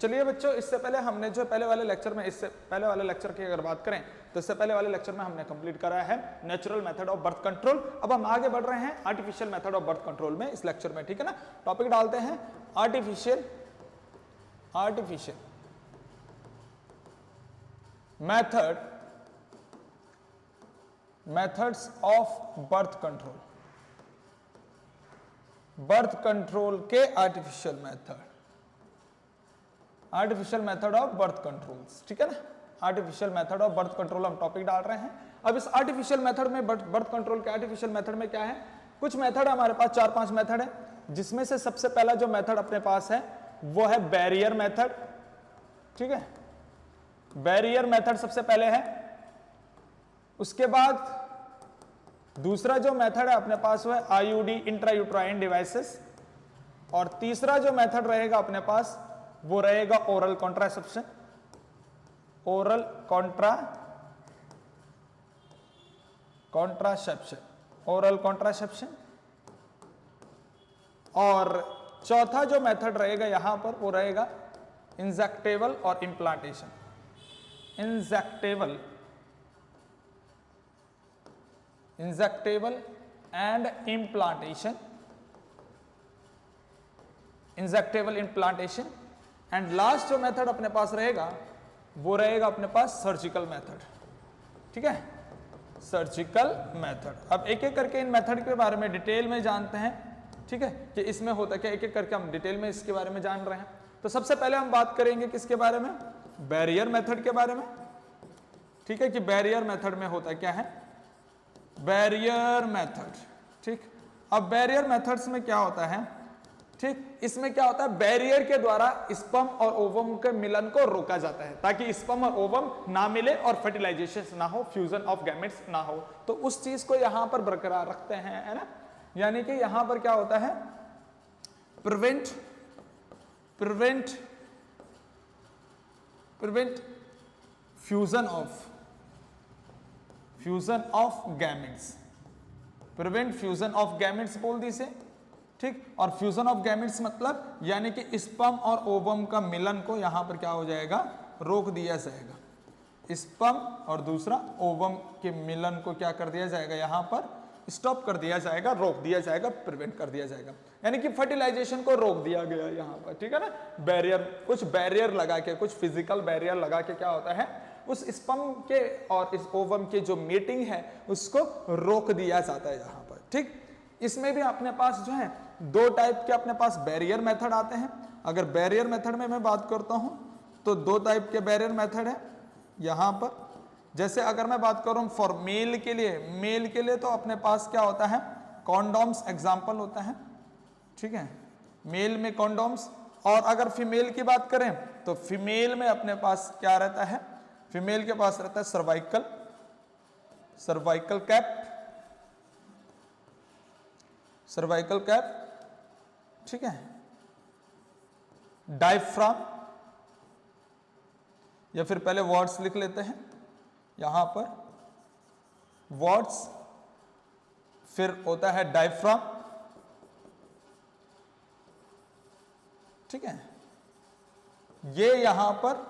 चलिए बच्चों, इससे पहले हमने जो पहले वाले लेक्चर में, इससे पहले वाले लेक्चर की अगर बात करें तो इससे पहले वाले लेक्चर में हमने कंप्लीट करा है natural method of birth control. अब हम आगे बढ़ रहे हैं artificial method of birth control में इस लेक्चर में, ठीक है ना। टॉपिक डालते हैं artificial methods of birth control के artificial method of birth controls, ठीक है ना। Artificial method of birth control हम टॉपिक डाल रहे हैं। अब इस आर्टिफिशियल मेथड में, बर्थ कंट्रोल के आर्टिफिशियल मेथड में क्या है, कुछ मेथड हमारे पास 4-5 मेथड है, जिसमें से सबसे पहला जो मेथड अपने पास है वो है बैरियर मेथड, ठीक है। बैरियर मेथड सबसे पहले है। उसके बाद दूसरा जो मेथड है अपने पास वो है आईयूडी, इंट्रायूट्राइन डिवाइसेस। और तीसरा जो मेथड रहेगा अपने पास वो रहेगा ओरल कॉन्ट्रासेप्शन, और चौथा जो मेथड रहेगा यहां पर वो रहेगा इंजेक्टेबल और implantation. Injectable implantation and last जो मेथड अपने पास रहेगा वो रहेगा अपने पास सर्जिकल मेथड, ठीक है, सर्जिकल मेथड। अब एक एक करके इन मेथड के बारे में डिटेल में जानते हैं, ठीक है, कि इसमें होता क्या, एक एक करके हम डिटेल में इसके बारे में जान रहे हैं। तो सबसे पहले हम बात करेंगे किसके बारे में, बैरियर मेथड के बारे में, ठीक है, कि बैरियर मेथड में होता क्या है, बैरियर मेथड, ठीक। अब बैरियर मेथड्स में क्या होता है, ठीक, इसमें क्या होता है, बैरियर के द्वारा स्पर्म और ओवम के मिलन को रोका जाता है ताकि स्पर्म और ओवम ना मिले और फर्टिलाइजेशन ना हो, फ्यूजन ऑफ गैमेट्स ना हो। तो उस चीज को यहां पर बरकरार रखते हैं, है ना। यानी कि यहां पर क्या होता है, prevent fusion of gametes, prevent fusion of gametes बोल दी से, ठीक। और फ्यूजन ऑफ गैमेट्स मतलब यानी कि स्पर्म और ओवम का मिलन को यहां पर क्या हो जाएगा, रोक दिया जाएगा। स्पर्म और दूसरा ओवम के मिलन को क्या कर दिया जाएगा, यहां पर स्टॉप कर दिया जाएगा, रोक दिया जाएगा, प्रिवेंट कर दिया जाएगा, यानी कि फर्टिलाइजेशन को रोक दिया गया यहां पर, ठीक है ना। बैरियर, कुछ बैरियर लगा के, कुछ फिजिकल बैरियर लगा के क्या होता है, उस स्पर्म के और इस ओवम के जो मीटिंग है उसको रोक दिया जाता है यहां पर, ठीक। इसमें भी अपने पास जो है 2 टाइप के अपने पास बैरियर मेथड आते हैं। अगर बैरियर मेथड में मैं बात करता हूं तो 2 टाइप के बैरियर मेथड है यहां पर। जैसे अगर मैं बात करूं फॉर मेल के लिए तो अपने पास क्या होता है, कॉन्डोम्स एग्जाम्पल होता है, ठीक है, मेल में कॉन्डोम्स। और अगर फीमेल की बात करें तो फीमेल में अपने पास क्या रहता है, फीमेल के पास रहता है सर्वाइकल कैप, ठीक है, डायफ्राम, या फिर पहले वर्ड्स लिख लेते हैं यहां पर, वर्ड्स, फिर होता है डायफ्राम, ठीक है। ये यहां पर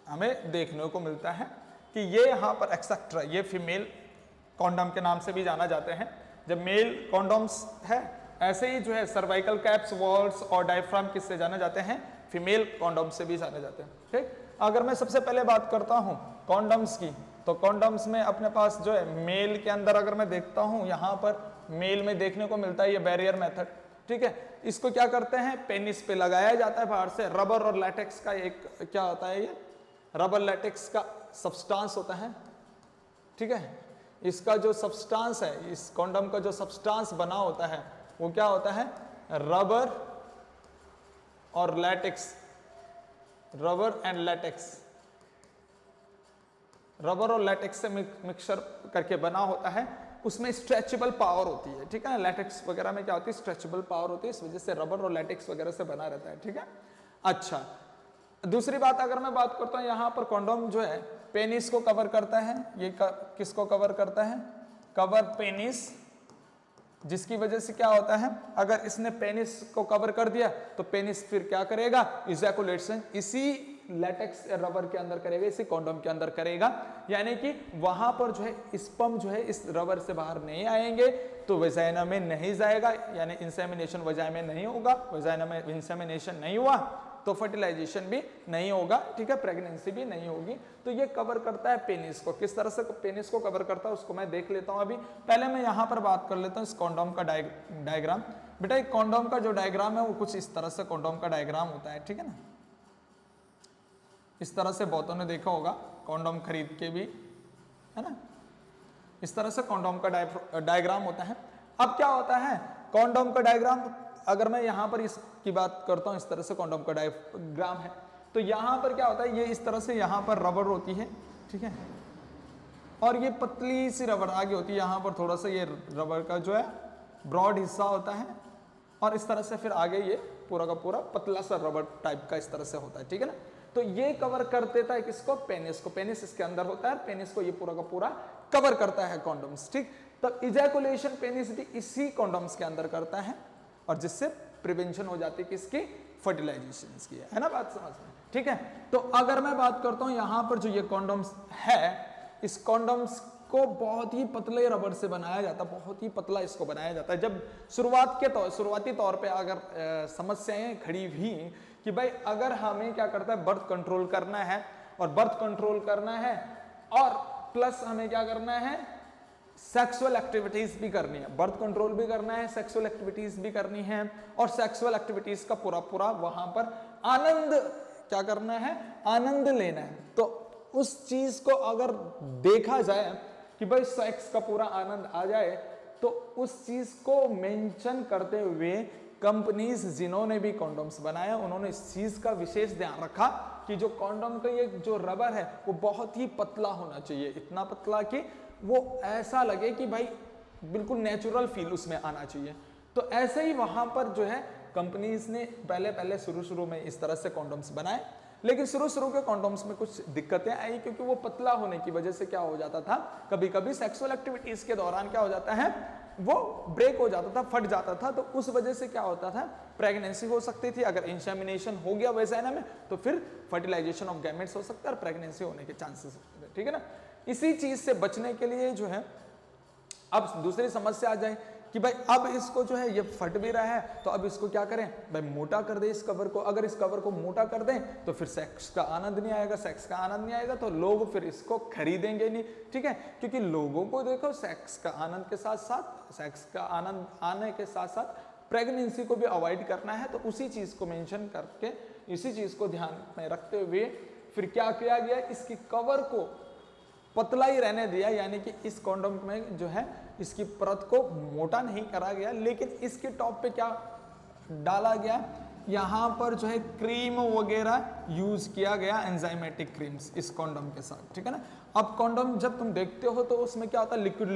हमें देखने को मिलता है कि ये यहां पर एक्सेट्रा, ये फीमेल कॉन्डम के नाम से भी जाना जाते हैं जब मेल कॉन्डोम्स है। ऐसे ही जो है सर्वाइकल कैप्स, वर्ड्स और डायफ्राम किससे जाने जाते हैं, फीमेल कॉन्डोम से भी जाने जाते हैं, ठीक। अगर मैं सबसे पहले बात करता हूं कॉन्डम्स की, तो कॉन्डम्स में अपने पास जो है मेल के अंदर अगर मैं देखता हूं, यहां पर मेल में देखने को मिलता है ये बैरियर मेथड, ठीक है। इसको क्या करते हैं, पेनिस पे लगाया जाता है बाहर से, रबर और लैटेक्स का एक क्या होता है, ये रबर लैटेक्स का सब्सटेंस होता है, ठीक है। इसका जो सब्सटेंस है, इस कॉन्डम का जो सब्सटेंस बना होता है वो क्या होता है, रबर और latex, rubber and latex, rubber और लैटेक्स से मिक्सचर करके बना होता है। उसमें स्ट्रेचेबल पावर होती है, ठीक है। लैटेक्स वगैरह में क्या होती है, स्ट्रेचेबल पावर होती है, इस वजह से रबर और लैटेक्स वगैरह से बना रहता है, ठीक है। अच्छा, दूसरी बात अगर मैं बात करता हूं, यहां पर कॉन्डोम जो है पेनिस को कवर करता है, ये किसको कवर करता है, कवर पेनिस जिसकी वजह से क्या होता है, अगर इसने पेनिस को कवर कर दिया तो पेनिस फिर क्या करेगा, इजैकुलेशन इसी लेटेक्स रबर के अंदर करेगा, इसी कॉन्डोम के अंदर करेगा, यानी कि वहां पर जो है स्पर्म जो है इस रबर से बाहर नहीं आएंगे, तो वजाइना में नहीं जाएगा, यानी इंसेमिनेशन वजाइना में नहीं होगा, वजाइना में इंसेमिनेशन नहीं हुआ तो फर्टिलाइजेशन भी नहीं होगा, ठीक है, प्रेगनेंसी भी नहीं होगी। तो ये कवर करता है पेनिस को। किस तरह से पेनिस को कवर करता है उसको मैं देख लेता हूं। अभी पहले मैं यहां पर बात कर लेता हूं इस कॉन्डोम का डायग्राम। बेटा एक कॉन्डोम का जो डायग्राम है वो कुछ इस तरह से कॉन्डोम का डायग्राम होता है, ठीक है ना। इस तरह से बहुतों ने देखा होगा कॉन्डोम खरीद के भी, है ना। इस तरह से कॉन्डोम का डायग्राम होता है। अब क्या होता है कॉन्डोम का डायग्राम, अगर मैं यहां पर इसकी बात करता हूं, इस तरह से कॉन्डोम का डायग्राम है, तो यहां पर क्या होता है, ये इस तरह से यहां पर रबर होती है, ठीक है, और ये पतली सी रबर आगे होती है, यहां पर थोड़ा सा ये रबर का जो है ब्रॉड हिस्सा होता है, और इस तरह से फिर आगे ये पूरा का पूरा पतला सा रबर टाइप का इस तरह से होता है, ठीक है ना। तो ये कवर कर देता है किसको, पेनिस को। पेनिस इसके अंदर होता है, पेनिस को ये पूरा का पूरा कवर करता है कॉन्डोम्स, ठीक। तब इजैकुलेशन पेनिस भी इसी कॉन्डोम्स के अंदर करता है, और जिससे प्रिवेंशन हो जाती है किसकी, फर्टिलाइजेशन की, है ना बात समझ में, ठीक है। तो अगर मैं बात करता हूं यहां पर जो ये कॉन्डोम्स है, इस कॉन्डोम्स को बहुत ही पतले रबर से बनाया जाता है, बहुत ही पतला इसको बनाया जाता है। जब शुरुआती तौर पे अगर समस्याएं खड़ी हुई कि भाई अगर हमें क्या करता है, बर्थ कंट्रोल करना है, और बर्थ कंट्रोल करना है और प्लस हमें क्या करना है, सेक्सुअल एक्टिविटीज भी करनी है, बर्थ कंट्रोल भी करना है, सेक्सुअल एक्टिविटीज भी करनी है, और सेक्सुअल एक्टिविटीज का पूरा पूरा वहां पर आनंद क्या करना है, आनंद लेना है। तो उस चीज को अगर देखा जाए कि भाई सेक्स का पूरा आनंद आ जाए, तो उस चीज को मेंशन करते हुए कंपनीज जिन्होंने भी कॉन्डोम्स बनाया उन्होंने इस चीज का विशेष ध्यान रखा कि जो कॉन्डोम का ये जो रबर है वो बहुत ही पतला होना चाहिए, इतना पतला कि वो ऐसा लगे कि भाई बिल्कुल नेचुरल फील उसमें आना चाहिए। तो ऐसे ही वहां पर जो है कंपनीज ने पहले शुरू में इस तरह से कॉन्डोम्स बनाए, लेकिन शुरू के कॉन्डोम्स में कुछ दिक्कतें आई, क्योंकि वो पतला होने की वजह से क्या हो जाता था, कभी कभी सेक्सुअल एक्टिविटीज के दौरान क्या हो जाता है, वो ब्रेक हो जाता था, फट जाता था, तो उस वजह से क्या होता था, प्रेगनेंसी हो सकती थी। अगर इंसेमिनेशन हो गया वैजाइना में तो फिर फर्टिलाइजेशन ऑफ गैमेट्स हो सकता है और प्रेगनेंसी होने के चांसेस होते हैं, ठीक है ना। इसी चीज से बचने के लिए जो है अब दूसरी समस्या आ जाए कि भाई अब इसको जो है ये फट भी रहा है, तो अब इसको क्या करें भाई, मोटा कर दे इस कवर को। अगर इस कवर को मोटा कर दें तो फिर सेक्स का आनंद नहीं आएगा, सेक्स का आनंद नहीं आएगा तो लोग फिर इसको खरीदेंगे नहीं, ठीक है, क्योंकि लोगों को देखो सेक्स का आनंद के साथ साथ, सेक्स का आनंद आने के साथ साथ प्रेगनेंसी को भी अवॉइड करना है। तो उसी चीज को मेंशन करके, इसी चीज को ध्यान में रखते हुए फिर क्या किया गया, इसकी कवर को पतला ही रहने दिया, यानी कि इस कॉन्डोम में जो है इसकी परत को मोटा नहीं करा गया, लेकिन इसके टॉप पे क्या डाला गया, यहाँ पर जो है क्रीम वगैरह यूज किया गया, एंजाइमेटिक क्रीम्स इस कॉन्डोम के साथ, ठीक है ना। अब कॉन्डोम जब तुम देखते हो तो उसमें क्या होता है, लिक्विड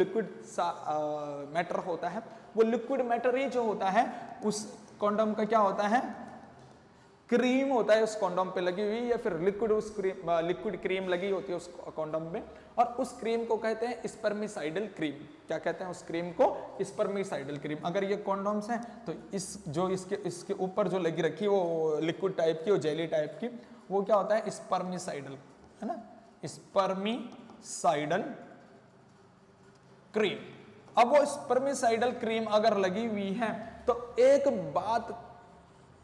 मैटर होता है, वो लिक्विड मैटर ही जो होता है उस कॉन्डोम का क्या होता है, क्रीम होता है उस कॉन्डोम पे लगी हुई, या फिर लिक्विड क्रीम लगी होती है उस कॉन्डोम में, और उस क्रीम को कहते हैं स्पर्मिसाइडल क्रीम। क्या कहते हैं उस क्रीम को, स्पर्मिसाइडल क्रीम। अगर ये कॉन्डोम्स हैं तो इसके ऊपर जो लगी रखी है वो लिक्विड टाइप की, वो जेली टाइप की, वो क्या होता है, स्पर्मिसाइडल, है ना, स्पर्मिसाइडल क्रीम। अब वो स्पर्मिसाइडल क्रीम अगर लगी हुई है तो एक बात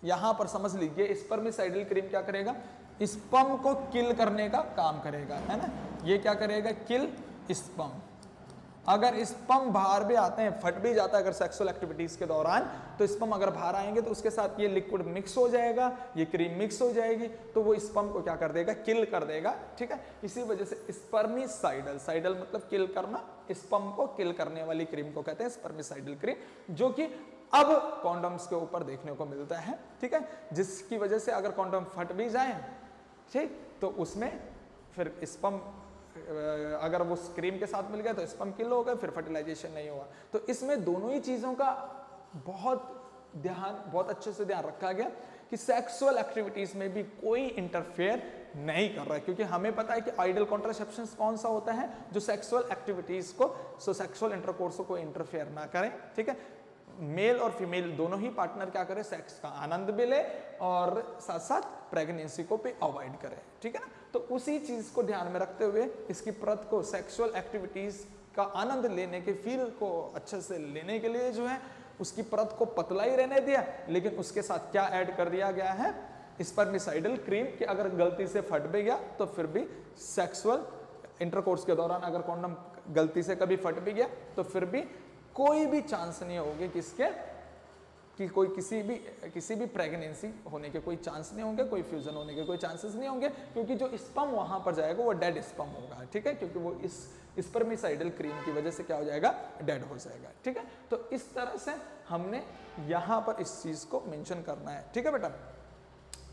यहां पर समझ लीजिए, स्पर्मिसाइडल क्रीम क्या करेगा, स्पर्म को किल करने का काम करेगा, है ना। ये क्या करेगा, किल स्पर्म। अगर स्पर्म बाहर भी आते हैं, फट भी जाता है अगर सेक्सुअल एक्टिविटीज के दौरान, तो स्पर्म अगर बाहर आएंगे तो उसके साथ ये लिक्विड मिक्स हो जाएगा, ये क्रीम मिक्स हो जाएगी, तो वो स्पर्म को क्या कर देगा, किल कर देगा, ठीक है। इसी वजह से स्पर्मिसाइडल, साइडल मतलब किल करना, स्पर्म को किल करने वाली क्रीम को कहते हैं स्पर्मिसाइडल क्रीम, जो कि अब कॉन्डोम्स के ऊपर देखने को मिलता है, ठीक है। जिसकी वजह से अगर कॉन्डोम फट भी जाए, ठीक, तो उसमें फिर स्पर्म अगर वो क्रीम के साथ मिल गया तो स्पर्म किल हो गया, फिर फर्टिलाइजेशन नहीं हुआ। तो इसमें दोनों ही चीजों का बहुत अच्छे से ध्यान रखा गया कि सेक्सुअल एक्टिविटीज में भी कोई इंटरफेयर नहीं कर रहा है, क्योंकि हमें पता है कि आइडियल कॉन्ट्रासेप्शन कौन सा होता है, जो सेक्सुअल एक्टिविटीज को, सेक्सुअल इंटरकोर्स को इंटरफेयर ना करें, ठीक है। मेल और फीमेल दोनों ही पार्टनर क्या करें, सेक्स का आनंद भी ले और साथ साथ प्रेगनेंसी को भी अवॉइड करें, ठीक है ना। तो उसी चीज को ध्यान में रखते हुए इसकी परत को सेक्सुअल एक्टिविटीज का आनंद लेने के, फील को अच्छे से लेने के लिए जो है उसकी परत को पतला ही रहने दिया, लेकिन उसके साथ क्या ऐड कर दिया गया है, स्पर्मिसाइडल क्रीम, कि अगर गलती से फट भी गया तो फिर भी सेक्सुअल इंटरकोर्स के दौरान अगर कॉन्डम गलती से कभी फट भी गया तो फिर भी कोई भी चांस नहीं होगी किसके, कि कोई किसी भी प्रेगनेंसी होने के कोई चांस नहीं होंगे, कोई फ्यूजन होने के कोई चांसेस नहीं होंगे, क्योंकि जो स्पर्म वहां पर जाएगा वो डेड स्पर्म होगा, ठीक है, क्योंकि वो इस स्पर्मिसाइडल क्रीम की वजह से क्या हो जाएगा, डेड हो जाएगा, ठीक है। तो इस तरह से हमने यहां पर इस चीज को मेंशन करना है, ठीक है बेटा।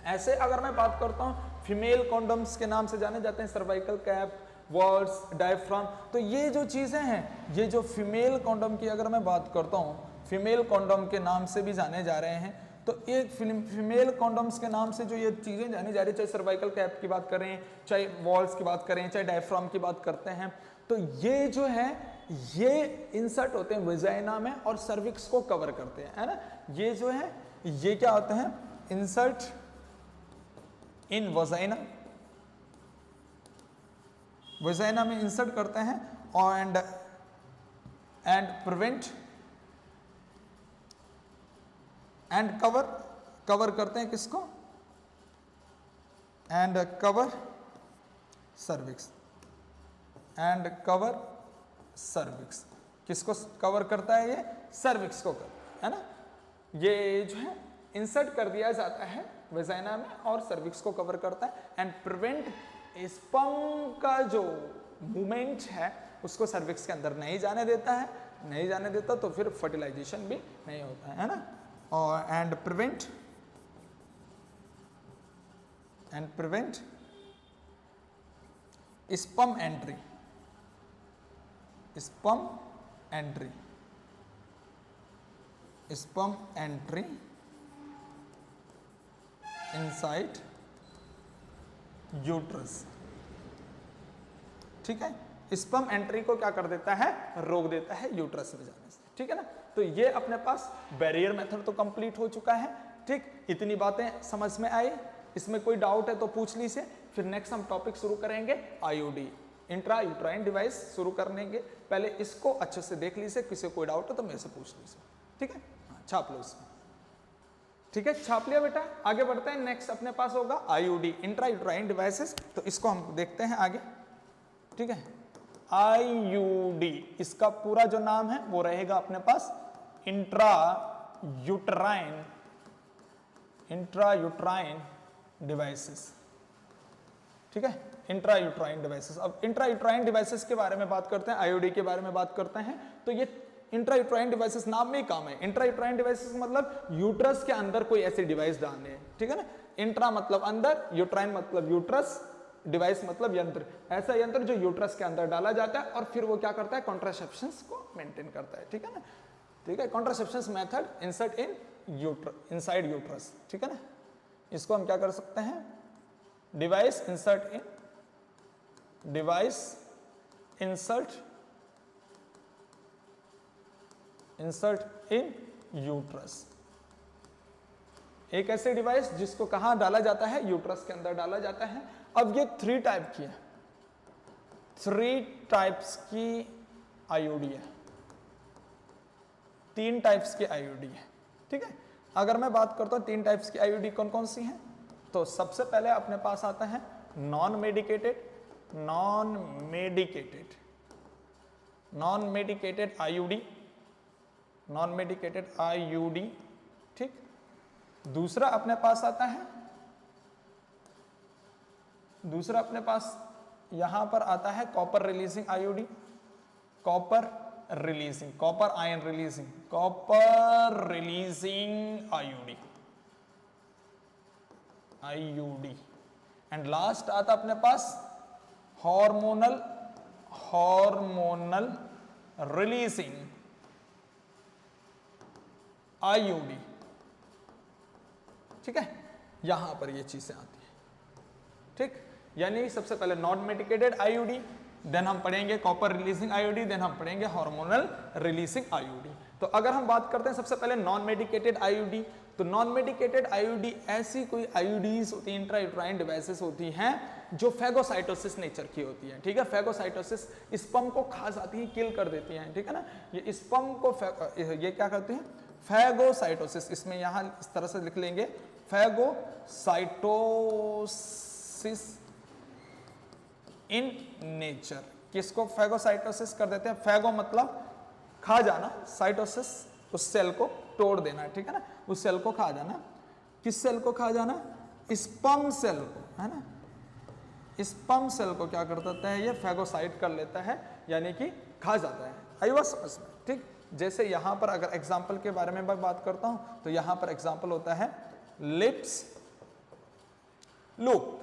ऐसे अगर मैं बात करता हूं, फीमेल कॉन्डम्स के नाम से जाने जाते हैं सर्वाइकल कैप, वॉल्स, डायफ्राम। तो ये जो चीजें हैं, ये जो फीमेल कॉन्डम की अगर मैं बात करता हूं, फीमेल कॉन्डम के नाम से भी जाने जा रहे हैं, तो एक फीमेल कॉन्डम्स के नाम से जो ये चीजें जानी जा रही है, चाहे सर्वाइकल कैप की बात करें, चाहे वॉल्स की बात करें, चाहे डायफ्राम की बात करते हैं, तो ये जो है ये इंसर्ट होते हैं वजाइना में और सर्विक्स को कवर करते हैं, है ना। ये जो है ये क्या होते हैं, इंसर्ट इन वजाइना, वजाइना में इंसर्ट करते हैं और एंड प्रिवेंट एंड कवर करते हैं किसको, and cover cervix, and cover cervix, किसको कवर करता है, ये सर्विक्स को करता है ना। ये जो है इंसर्ट कर दिया जाता है वेजाइना में और सर्विक्स को कवर करता है, एंड प्रिवेंट स्पर्म का जो मूवमेंट है उसको सर्विक्स के अंदर नहीं जाने देता है, नहीं जाने देता तो फिर फर्टिलाइजेशन भी नहीं होता है ना। और and prevent sperm entry, sperm entry inside uterus, ठीक है। स्पर्म एंट्री को क्या कर देता है, रोक देता है यूट्रस में जाने से, ठीक है ना। तो ये अपने पास बैरियर मेथड तो कंप्लीट हो चुका है, ठीक। इतनी बातें समझ में आई, इसमें कोई डाउट है तो पूछ लीजिए। फिर नेक्स्ट हम टॉपिक शुरू करेंगे आईयूडी, इंट्रा यूट्राइन डिवाइस शुरू करने के पहले इसको अच्छे से देख लीजिए, किसी को कोई डाउट है तो मेरे से पूछ लीजिए, ठीक है। छाप लो इसमें, ठीक है, छाप लिया बेटा। आगे बढ़ते हैं, नेक्स्ट अपने पास होगा आईयूडी, इंट्रा यूट्राइन डिवाइसेस, तो इसको हम देखते हैं आगे, ठीक है। आईयूडी इसका पूरा जो नाम है वो रहेगा अपने पास इंट्रा यूट्राइन डिवाइसेस, ठीक है, इंट्रा यूट्राइन डिवाइसेस। अब इंट्रा यूट्राइन डिवाइसेस के बारे में बात करते हैं, आईयूडी के बारे में बात करते हैं, तो ये इंट्रा यूट्राइन डिवाइसेस नाम में ही काम है। इंट्रा यूट्राइन डिवाइसेस मतलब यूट्रस के अंदर कोई ऐसी डिवाइस डालने हैं, ठीक है ना। इंट्रा मतलब अंदर, यूट्राइन मतलब यूट्रस, डिवाइस मतलब यंत्र, ऐसा यंत्र जो यूट्रस के अंदर डाला जाता है और फिर वो क्या करता है, कॉन्ट्रासेप्शंस को मेंटेन करता है, ठीक है ना। ठीक है, contraceptions method insert in inside uterus, ठीक है ना। इसको हम क्या कर सकते हैं, डिवाइस इंसर्ट इन यूट्रस, एक ऐसे डिवाइस जिसको कहां डाला जाता है, यूट्रस के अंदर डाला जाता है। अब ये 3 टाइप की है, 3 टाइप्स की आईयूडी है, 3 टाइप्स की आईयूडी है, ठीक है। अगर मैं बात करता हूं 3 टाइप्स की आईयूडी कौन कौन सी हैं, तो सबसे पहले अपने पास आता है नॉन मेडिकेटेड आईयूडी, ठीक। दूसरा अपने पास आता है, यहां पर आता है copper releasing IUD, copper ion releasing IUD. And last आता अपने पास हार्मोनल रिलीजिंग आईयूडी, ठीक है। यहां पर ये चीजें आती है, ठीक। यानी सबसे पहले नॉन मेडिकेटेड आईयूडी, देन हम पढ़ेंगे कॉपर रिलीजिंग आईयूडी, देन हम पढ़ेंगे हार्मोनल रिलीजिंग आईयूडी। तो अगर हम बात करते हैं सबसे पहले नॉन मेडिकेटेड आईयूडी, तो नॉन मेडिकेटेड आईयूडी ऐसी कोई आईयूडीज होती हैं, इंट्रायूट्राइन डिवाइसेस होती हैं जो फेगोसाइटोसिस नेचर की होती हैं, ठीक है। फेगोसाइटोसिस स्पर्म को खा जाती हैं, किल कर देती हैं, ठीक है ना। ये स्पर्म को ये क्या करती हैं, फेगोसाइटोसिस, इसमें यहां इस तरह से लिख लेंगे फेगोसाइटोसिस इन नेचर। किसको फेगोसाइटोसिस कर देते हैं, फेगो मतलब खा जाना, साइटोसिस उस सेल को तोड़ देना, ठीक है ना, उस सेल को खा जाना। किस सेल को खा जाना, स्पर्म सेल को, है ना। स्पर्म सेल को क्या कर देता है, ये फेगोसाइट कर लेता है, यानी कि खा जाता है। आई बात समझ में, ठीक। जैसे यहां पर अगर एग्जाम्पल के बारे में मैं बात करता हूं तो यहां पर एग्जाम्पल होता है लिप्स लूप,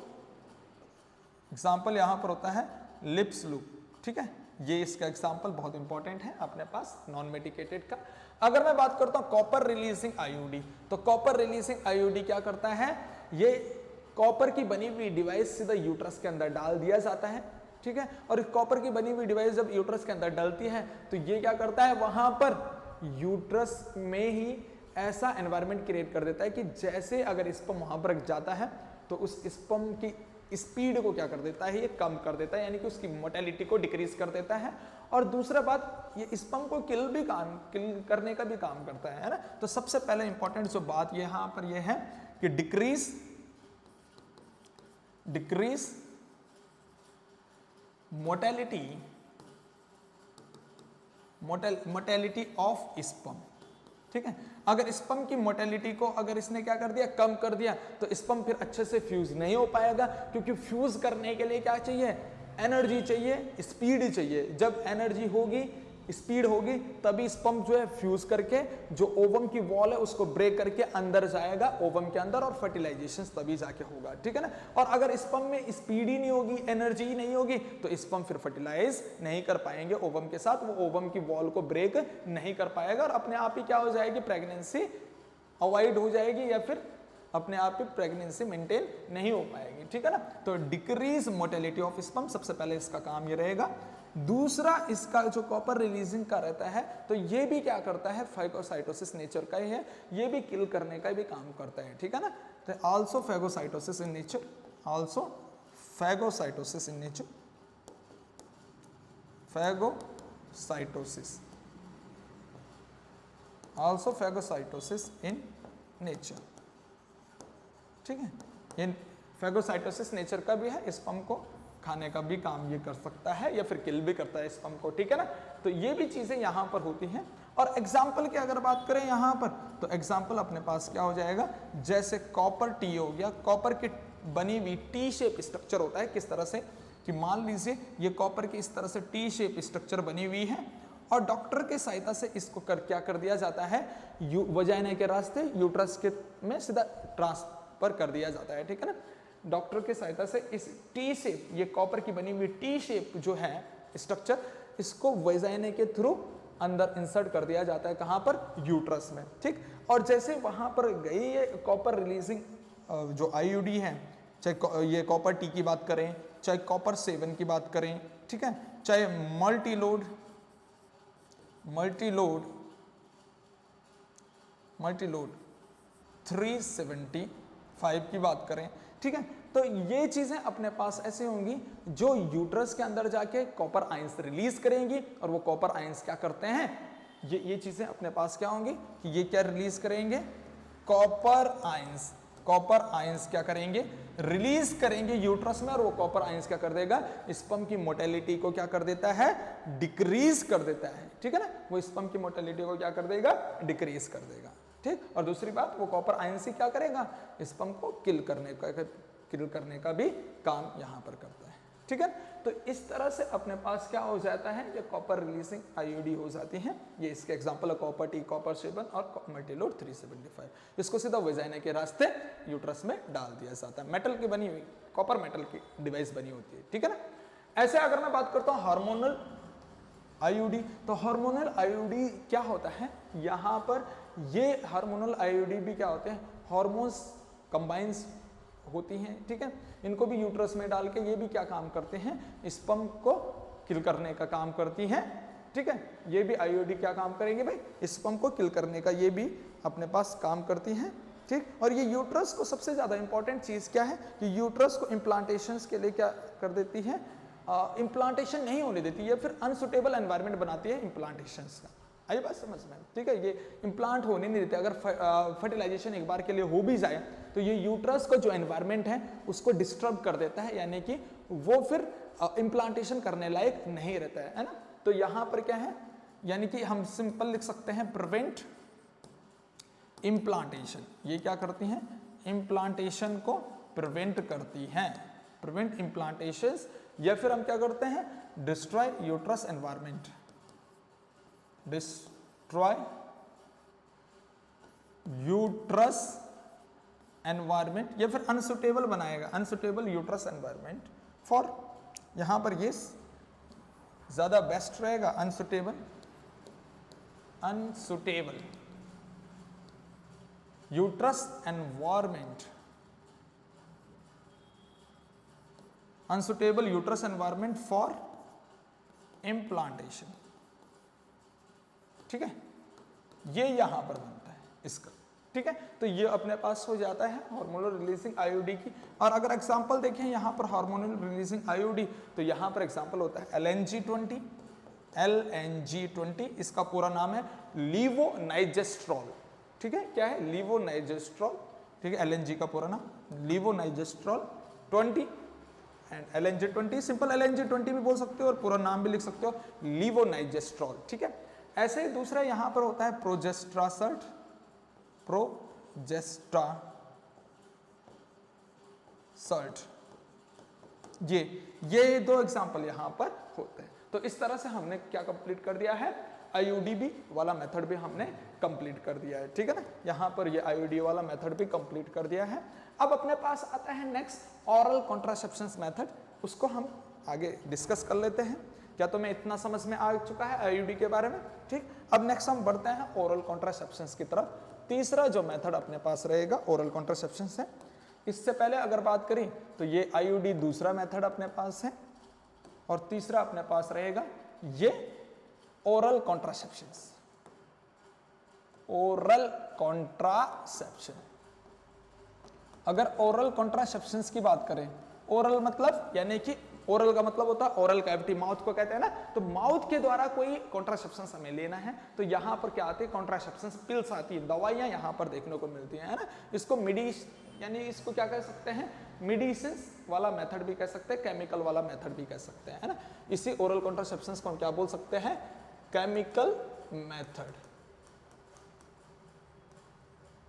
एग्जाम्पल यहां पर होता है लिप्स लूप, ठीक है। ये इसका एग्जाम्पल बहुत इंपॉर्टेंट है अपने पास नॉन मेडिकेटेड का। अगर मैं बात करता हूं कॉपर रिलीजिंग आईयूडी, तो कॉपर रिलीजिंग आईयूडी क्या करता है, ये कॉपर की बनी हुई डिवाइस सीधा यूट्रस के अंदर डाल दिया जाता है, ठीक है। और इस कॉपर की बनी हुई डिवाइस जब यूट्रस के अंदर डलती है तो ये क्या करता है, वहां पर यूट्रस में ही ऐसा एनवायरनमेंट क्रिएट कर देता है कि जैसे अगर स्पर्म वहां पर जाता है तो उस स्पर्म की स्पीड को क्या कर देता है, ये कम कर देता है, यानी कि उसकी मोटेलिटी को डिक्रीज कर देता है। और दूसरा बात, ये स्पर्म को किल करने का भी काम करता है ना। तो सबसे पहले इंपॉर्टेंट जो बात यहां पर ये है कि डिक्रीज मोटेलिटी ऑफ स्पर्म, ठीक है। अगर स्पर्म की मोटेलिटी को अगर इसने क्या कर दिया, कम कर दिया, तो स्पर्म फिर अच्छे से फ्यूज नहीं हो पाएगा, क्योंकि फ्यूज करने के लिए क्या चाहिए, एनर्जी चाहिए, स्पीड चाहिए। जब एनर्जी होगी, स्पीड होगी, तभी स्पर्म जो है फ्यूज करके जो ओवम की वॉल है उसको ब्रेक करके अंदर जाएगा ओवम के अंदर, और फर्टिलाइजेशन तभी जाके होगा, ठीक है ना। और अगर स्पर्म में स्पीड ही नहीं होगी, एनर्जी ही नहीं होगी, तो स्पर्म फिर फर्टिलाइज नहीं कर पाएंगे ओवम के साथ, वो ओवम की वॉल को ब्रेक नहीं कर पाएगा, और अपने आप ही क्या हो जाएगी, प्रेगनेंसी अवॉइड हो जाएगी, या फिर अपने आप ही प्रेगनेंसी मेंटेन नहीं हो पाएगी, ठीक है ना। तो डिक्रीज मोटेलिटी ऑफ स्पर्म, सबसे पहले इसका काम ये रहेगा। दूसरा इसका जो कॉपर रिलीजिंग का रहता है, तो ये भी क्या करता है, फेगोसाइटोसिस नेचर का ही है, ये भी किल करने का भी काम करता है, ठीक है ना। तो also phagocytosis in nature, also phagocytosis in nature, phagocytosis, also phagocytosis in nature, ठीक है। इन फेगोसाइटोसिस नेचर का भी है, स्पर्म को खाने का भी काम ये कर सकता है, या फिर किल भी करता है स्पर्म को, ठीक है ना। तो ये भी चीजें यहां पर होती हैं। और एग्जाम्पल की अगर बात करें यहां पर, तो एग्जाम्पल अपने पास क्या हो जाएगा, जैसे कॉपर टी हो गया, कॉपर की बनी हुई टी शेप स्ट्रक्चर होता है। किस तरह से, कि मान लीजिए ये कॉपर की इस तरह से टी शेप स्ट्रक्चर बनी हुई है, और डॉक्टर के सहायता से इसको क्या कर दिया जाता है, वजाइना के रास्ते यूट्रस के में सीधा ट्रांसफर कर दिया जाता है, ठीक है ना। डॉक्टर के सहायता से इस टी शेप, ये कॉपर की बनी हुई टी शेप जो है स्ट्रक्चर, इसको वजाइना के थ्रू अंदर इंसर्ट कर दिया जाता है, कहां पर, यूट्रस में, ठीक। और जैसे वहां पर गई ये कॉपर रिलीजिंग जो आईयूडी है, चाहे ये कॉपर टी की बात करें, चाहे कॉपर 7 की बात करें, ठीक है, चाहे मल्टीलोड 375 की बात करें, ठीक है। तो ये चीजें अपने पास ऐसे होंगी जो यूट्रस के अंदर जाके कॉपर आयंस रिलीज करेंगी, और वो कॉपर आयंस क्या करते हैं, ये चीजें अपने पास क्या होंगी कि ये क्या रिलीज करेंगे, कॉपर आयंस क्या करेंगे, रिलीज करेंगे यूट्रस में, और वो कॉपर आयंस क्या कर देगा, स्पर्म की मोटेलिटी को क्या कर देता है, डिक्रीज कर देता है, ठीक है ना। वो स्पर्म की मोटेलिटी को क्या कर देगा, डिक्रीज कर देगा, ठीक। और दूसरी बात, वो कॉपर आयंस ही क्या करेगा, स्पर्म को किल करने का भी काम यहां पर करता है, ठीक है। तो इस तरह से अपने पास क्या हो जाता है, ये कॉपर रिलीजिंग आईयूडी हो जाती है। ये इसके एग्जांपल है कॉपर टी, कॉपर 7 और मल्टीलोड 375। इसको सीधा वजाइना के रास्ते यूट्रस में डाल दिया जाता है। मेटल की बनी हुई, कॉपर मेटल की डिवाइस बनी होती है, ठीक है ना। ऐसे अगर मैं बात करता हूं हार्मोनल आईयूडी, तो हार्मोनल आईयूडी क्या होता है, यहां पर ये हार्मोनल आईयूडी भी क्या होते हैं, हार्मोन्स कंबाइंस होती हैं, ठीक है, इनको भी यूट्रस में डाल के ये भी क्या काम करते हैं, स्पर्म को किल करने का काम करती हैं, ठीक है, ये भी आईयूडी क्या काम करेंगे भाई, स्पर्म को किल करने का ये भी अपने पास काम करती हैं, ठीक। और ये यूट्रस को सबसे ज्यादा इंपॉर्टेंट चीज क्या है कि यूट्रस को इम्प्लांटेशन के लिए क्या कर देती है, इम्प्लांटेशन नहीं होने देती है, फिर अनसुटेबल एनवायरनमेंट बनाती है इम्प्लांटेशन का। आई बात समझ में, ठीक है, ये इम्प्लांट होने नहीं देते। अगर फर्टिलाइजेशन एक बार के लिए हो भी जाए तो ये यूट्रस को जो एनवायरनमेंट है उसको डिस्टर्ब कर देता है, यानी कि वो फिर इम्प्लांटेशन करने लायक नहीं रहता है ना। तो यहां पर क्या है, यानी कि हम सिंपल लिख सकते हैं प्रिवेंट इम्प्लांटेशन। ये क्या करती हैं, इम्प्लांटेशन को प्रिवेंट करती हैं, प्रिवेंट इम्प्लांटेशन, या फिर हम क्या करते हैं, destroy uterus environment, destroy uterus environment, या फिर अनसुटेबल बनाएगा, अनसुटेबल यूट्रस एनवायरनमेंट फॉर, यहां पर ये ज्यादा बेस्ट रहेगा, unsuitable, unsuitable uterus environment, unsuitable uterus environment for implantation, ठीक है, ये यहां पर बनता है इसका, ठीक है। तो ये अपने पास हो जाता है हार्मोनल रिलीजिंग आईयूडी की। और अगर एग्जांपल देखें यहां पर हार्मोनल रिलीजिंग आईयूडी, तो यहां पर एग्जांपल होता है LNG-20, LNG-20, इसका पूरा नाम है लीवोनाइजेस्ट्रॉल, ठीक है, क्या है, लीवोनाइजेस्ट्रॉल, ठीक है, LNG का पूरा नाम लीवोनाइजेस्ट्रॉल 20 एंड LNG-20, सिंपल LNG-20 भी बोल सकते हो और पूरा नाम भी लिख सकते हो लीवोनाइजेस्ट्रॉल, ठीक है। ऐसे ही दूसरा यहां पर होता है प्रोजेस्ट्रासर्ट, प्रोजेस्ट्रासर्ट, ये दो एग्जांपल यहां पर होते हैं। तो इस तरह से हमने क्या कंप्लीट कर दिया है, आईयूडीबी वाला मेथड भी हमने कंप्लीट कर दिया है, ठीक है ना। यहां पर ये आईयूडी वाला मेथड भी कंप्लीट कर दिया है। अब अपने पास आता है नेक्स्ट ऑरल कॉन्ट्रासेप्शन मेथड, उसको हम आगे डिस्कस कर लेते हैं। क्या तुम्हें इतना समझ में आ चुका है आईयूडी के बारे में, ठीक। अब नेक्स्ट हम बढ़ते हैं ओरल कॉन्ट्रासेप्शन की तरफ। तीसरा जो मेथड अपने पास रहेगा ओरल कॉन्ट्रासेप्शन है। इससे पहले अगर बात करें तो ये आईयूडी दूसरा मेथड अपने पास है, और तीसरा अपने पास रहेगा ये ओरल कॉन्ट्रासेप्शन, ओरल कॉन्ट्रासेप्शन। अगर ओरल कॉन्ट्रासेप्शन की बात करें, ओरल मतलब यानी कि ओरल का मतलब होता है ओरल कैविटी, माउथ को कहते हैं ना, तो माउथ के द्वारा कोई कॉन्ट्रासेप्शन हमें लेना है तो यहां पर क्या आती है, कॉन्ट्रासेप्शन पिल्स आती है, दवाइयां यहां पर देखने को मिलती है ना। इसको यानी इसको क्या कह सकते हैं, मेडिसिन वाला मेथड भी कह सकते हैं, केमिकल वाला मेथड भी कह सकते हैं, है ना। इसी ओरल कॉन्ट्रासेप्शन को हम क्या बोल सकते हैं, केमिकल मेथड,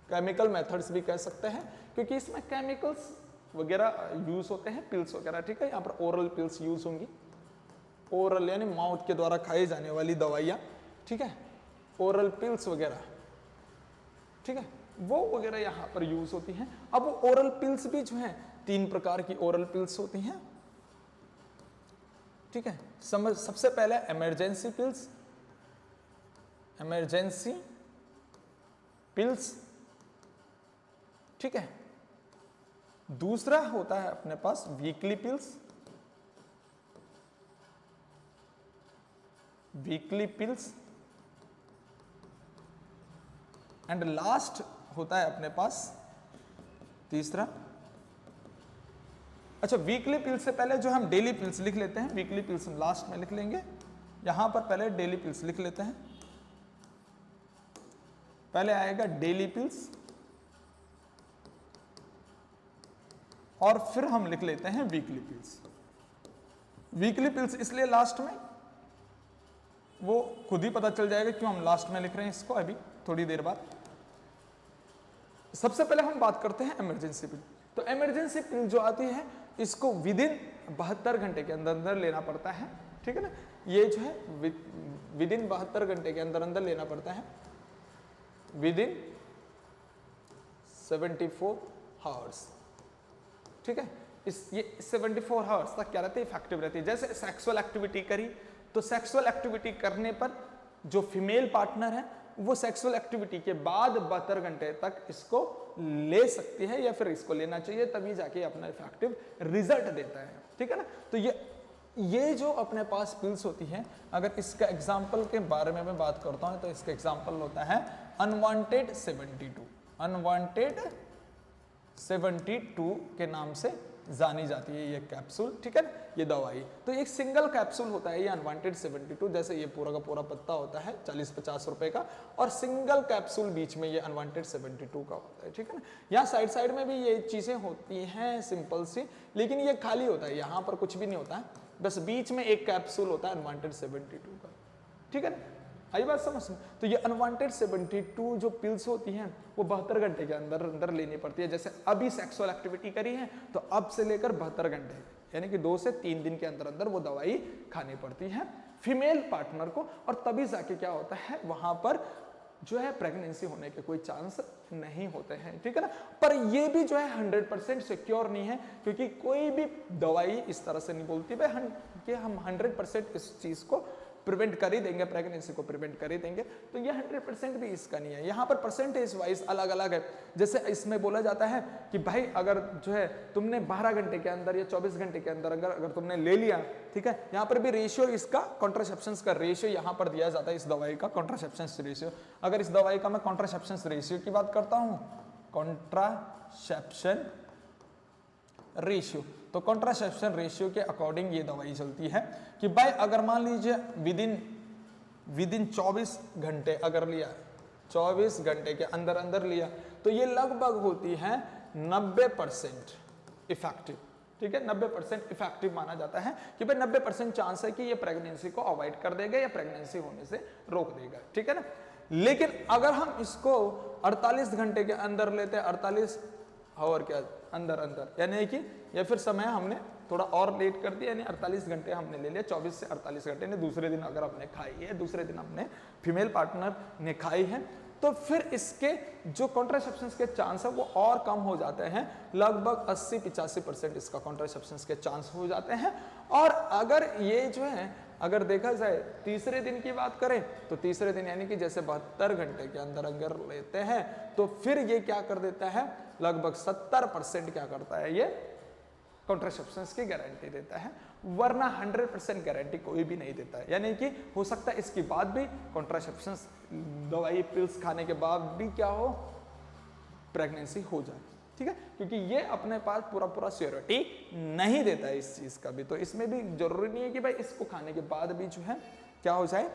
केमिकल मेथड्स भी कह सकते हैं, क्योंकि इसमें केमिकल्स वगैरह यूज होते हैं, पिल्स वगैरह, ठीक है। यहाँ पर ओरल पिल्स यूज होंगी, ओरल यानी माउथ के द्वारा खाई जाने वाली दवाइयाँ, ठीक है, ओरल पिल्स वगैरह, ठीक है, वो वगैरह यहाँ पर यूज होती हैं। अब वो ओरल पिल्स भी जो है 3 प्रकार की ओरल पिल्स होती हैं, ठीक है। सबसे पहले इमरजेंसी पिल्स, इमरजेंसी पिल्स, ठीक है। दूसरा होता है अपने पास weekly pills, weekly pills, and last होता है अपने पास तीसरा, अच्छा वीकली पिल्स से पहले जो हम डेली पिल्स लिख लेते हैं, वीकली पिल्स हम लास्ट में लिख लेंगे, यहां पर पहले डेली पिल्स लिख लेते हैं। पहले आएगा डेली पिल्स और फिर हम लिख लेते हैं वीकली पिल्स। वीकली पिल्स इसलिए लास्ट में, वो खुद ही पता चल जाएगा क्यों हम लास्ट में लिख रहे हैं इसको अभी थोड़ी देर बाद। सबसे पहले हम बात करते हैं इमरजेंसी पिल। तो इमरजेंसी पिल जो आती है इसको विदिन 72 घंटे के अंदर अंदर लेना पड़ता है, ठीक है ना। ये जो है विदिन 72 घंटे के अंदर अंदर लेना पड़ता है, विदिन 74 आवर्स, ठीक है। ये 74 आवर्स तक क्या रहती है, इफेक्टिव रहती है। जैसे सेक्सुअल एक्टिविटी करी तो सेक्सुअल एक्टिविटी करने पर जो फीमेल पार्टनर है वो सेक्सुअल एक्टिविटी के बाद 72 घंटे तक इसको ले सकती है या फिर इसको लेना चाहिए, तभी जाके अपना इफेक्टिव रिजल्ट देता है, ठीक है ना। तो ये जो अपने पास पिल्स होती है, अगर इसका एग्जाम्पल के बारे में मैं बात करता हूं तो इसका एग्जाम्पल होता है अनवांटेड 72। अनवांटेड 72 के नाम से जानी जाती है ये कैप्सूल, ठीक है, ये दवाई। तो एक सिंगल कैप्सूल होता है ये अनवांटेड 72, जैसे ये पूरा का पूरा पत्ता होता है 40-50 रुपए का, और सिंगल कैप्सूल बीच में ये अनवांटेड 72 का होता है, ठीक है ना। यहाँ साइड साइड में भी ये चीजें होती हैं सिंपल सी, लेकिन ये खाली होता है, यहाँ पर कुछ भी नहीं होता है, बस बीच में एक कैप्सूल होता है अनवांटेड 72 का, ठीक है ना। आई बात समझ में। तो ये अनवांटेड 72 जो पिल्स होती हैं वो 72 घंटे के अंदर अंदर लेनी पड़ती है। जैसे अभी सेक्सुअल एक्टिविटी करी है तो अब से लेकर 72 घंटे यानी कि 2 से 3 दिन के अंदर अंदर वो दवाई खानी पड़ती है फीमेल पार्टनर को, और तभी जाके क्या होता है वहां पर जो है प्रेगनेंसी होने के कोई चांस नहीं होते हैं, ठीक है ना। पर ये भी जो है 100% सिक्योर नहीं है, क्योंकि कोई भी दवाई इस तरह से नहीं बोलती भाई कि हम 100% इस चीज को प्रिवेंट कर ही देंगे, प्रेगनेंसी को प्रिवेंट कर ही देंगे। तो ये 100% भी इसका नहीं है, यहाँ पर परसेंटेज वाइज अलग अलग है। जैसे इसमें बोला जाता है कि भाई अगर जो है तुमने 12 घंटे के अंदर या 24 घंटे के अंदर अगर तुमने ले लिया, ठीक है, यहाँ पर भी रेशियो इसका कॉन्ट्रासेप्शंस का रेशियो यहाँ पर दिया जाता है इस दवाई का कॉन्ट्रासेप्शंस रेशियो। अगर इस दवाई का मैं कॉन्ट्रासेप्शंस रेशियो की बात करता हूँ, कॉन्ट्रासेप्शन रेशियो, तो कॉन्ट्रासेप्शन रेशियो के अकॉर्डिंग ये दवाई चलती है कि भाई अगर मान लीजिए विदिन 24 घंटे अगर लिया, 24 घंटे के अंदर अंदर लिया, तो ये लगभग होती है 90% इफेक्टिव, ठीक है। 90% इफेक्टिव माना जाता है कि भाई 90% चांस है कि ये प्रेगनेंसी को अवॉइड कर देगा या प्रेगनेंसी होने से रोक देगा, ठीक है ना। लेकिन अगर हम इसको 48 घंटे के अंदर लेते हैं, 48 आवर के अंदर अंदर, यानी कि या फिर समय हमने थोड़ा और लेट कर दिया, यानी 48 घंटे हमने ले लिया, 24 से 48 घंटे ने दूसरे दिन अगर हमने खाई है, दूसरे दिन हमने फीमेल पार्टनर ने खाई है, तो फिर इसके जो कॉन्ट्रासेप्शंस के चांस है वो और कम हो जाते हैं, लगभग 80-85% इसका कॉन्ट्रासेप्शंस के चांस हो जाते हैं। और अगर ये जो है अगर देखा जाए तीसरे दिन की बात करें, तो तीसरे दिन यानी कि जैसे 72 घंटे के अंदर अंदर लेते हैं, तो फिर ये क्या कर देता है, लगभग 70% क्या करता है, ये कॉन्ट्रासेप्शंस की गारंटी देता है, वरना 100% गारंटी कोई भी नहीं देता है। यानी कि हो सकता है इसके बाद भी कॉन्ट्रासेप्शंस दवाई पिल्स खाने के बाद भी क्या हो, प्रेगनेंसी हो जाए, ठीक है, क्योंकि ये अपने पास पूरा श्योरिटी नहीं देता है इस चीज का भी। तो इसमें भी जरूरी नहीं है कि भाई इसको खाने के बाद भी जो है क्या हो जाए,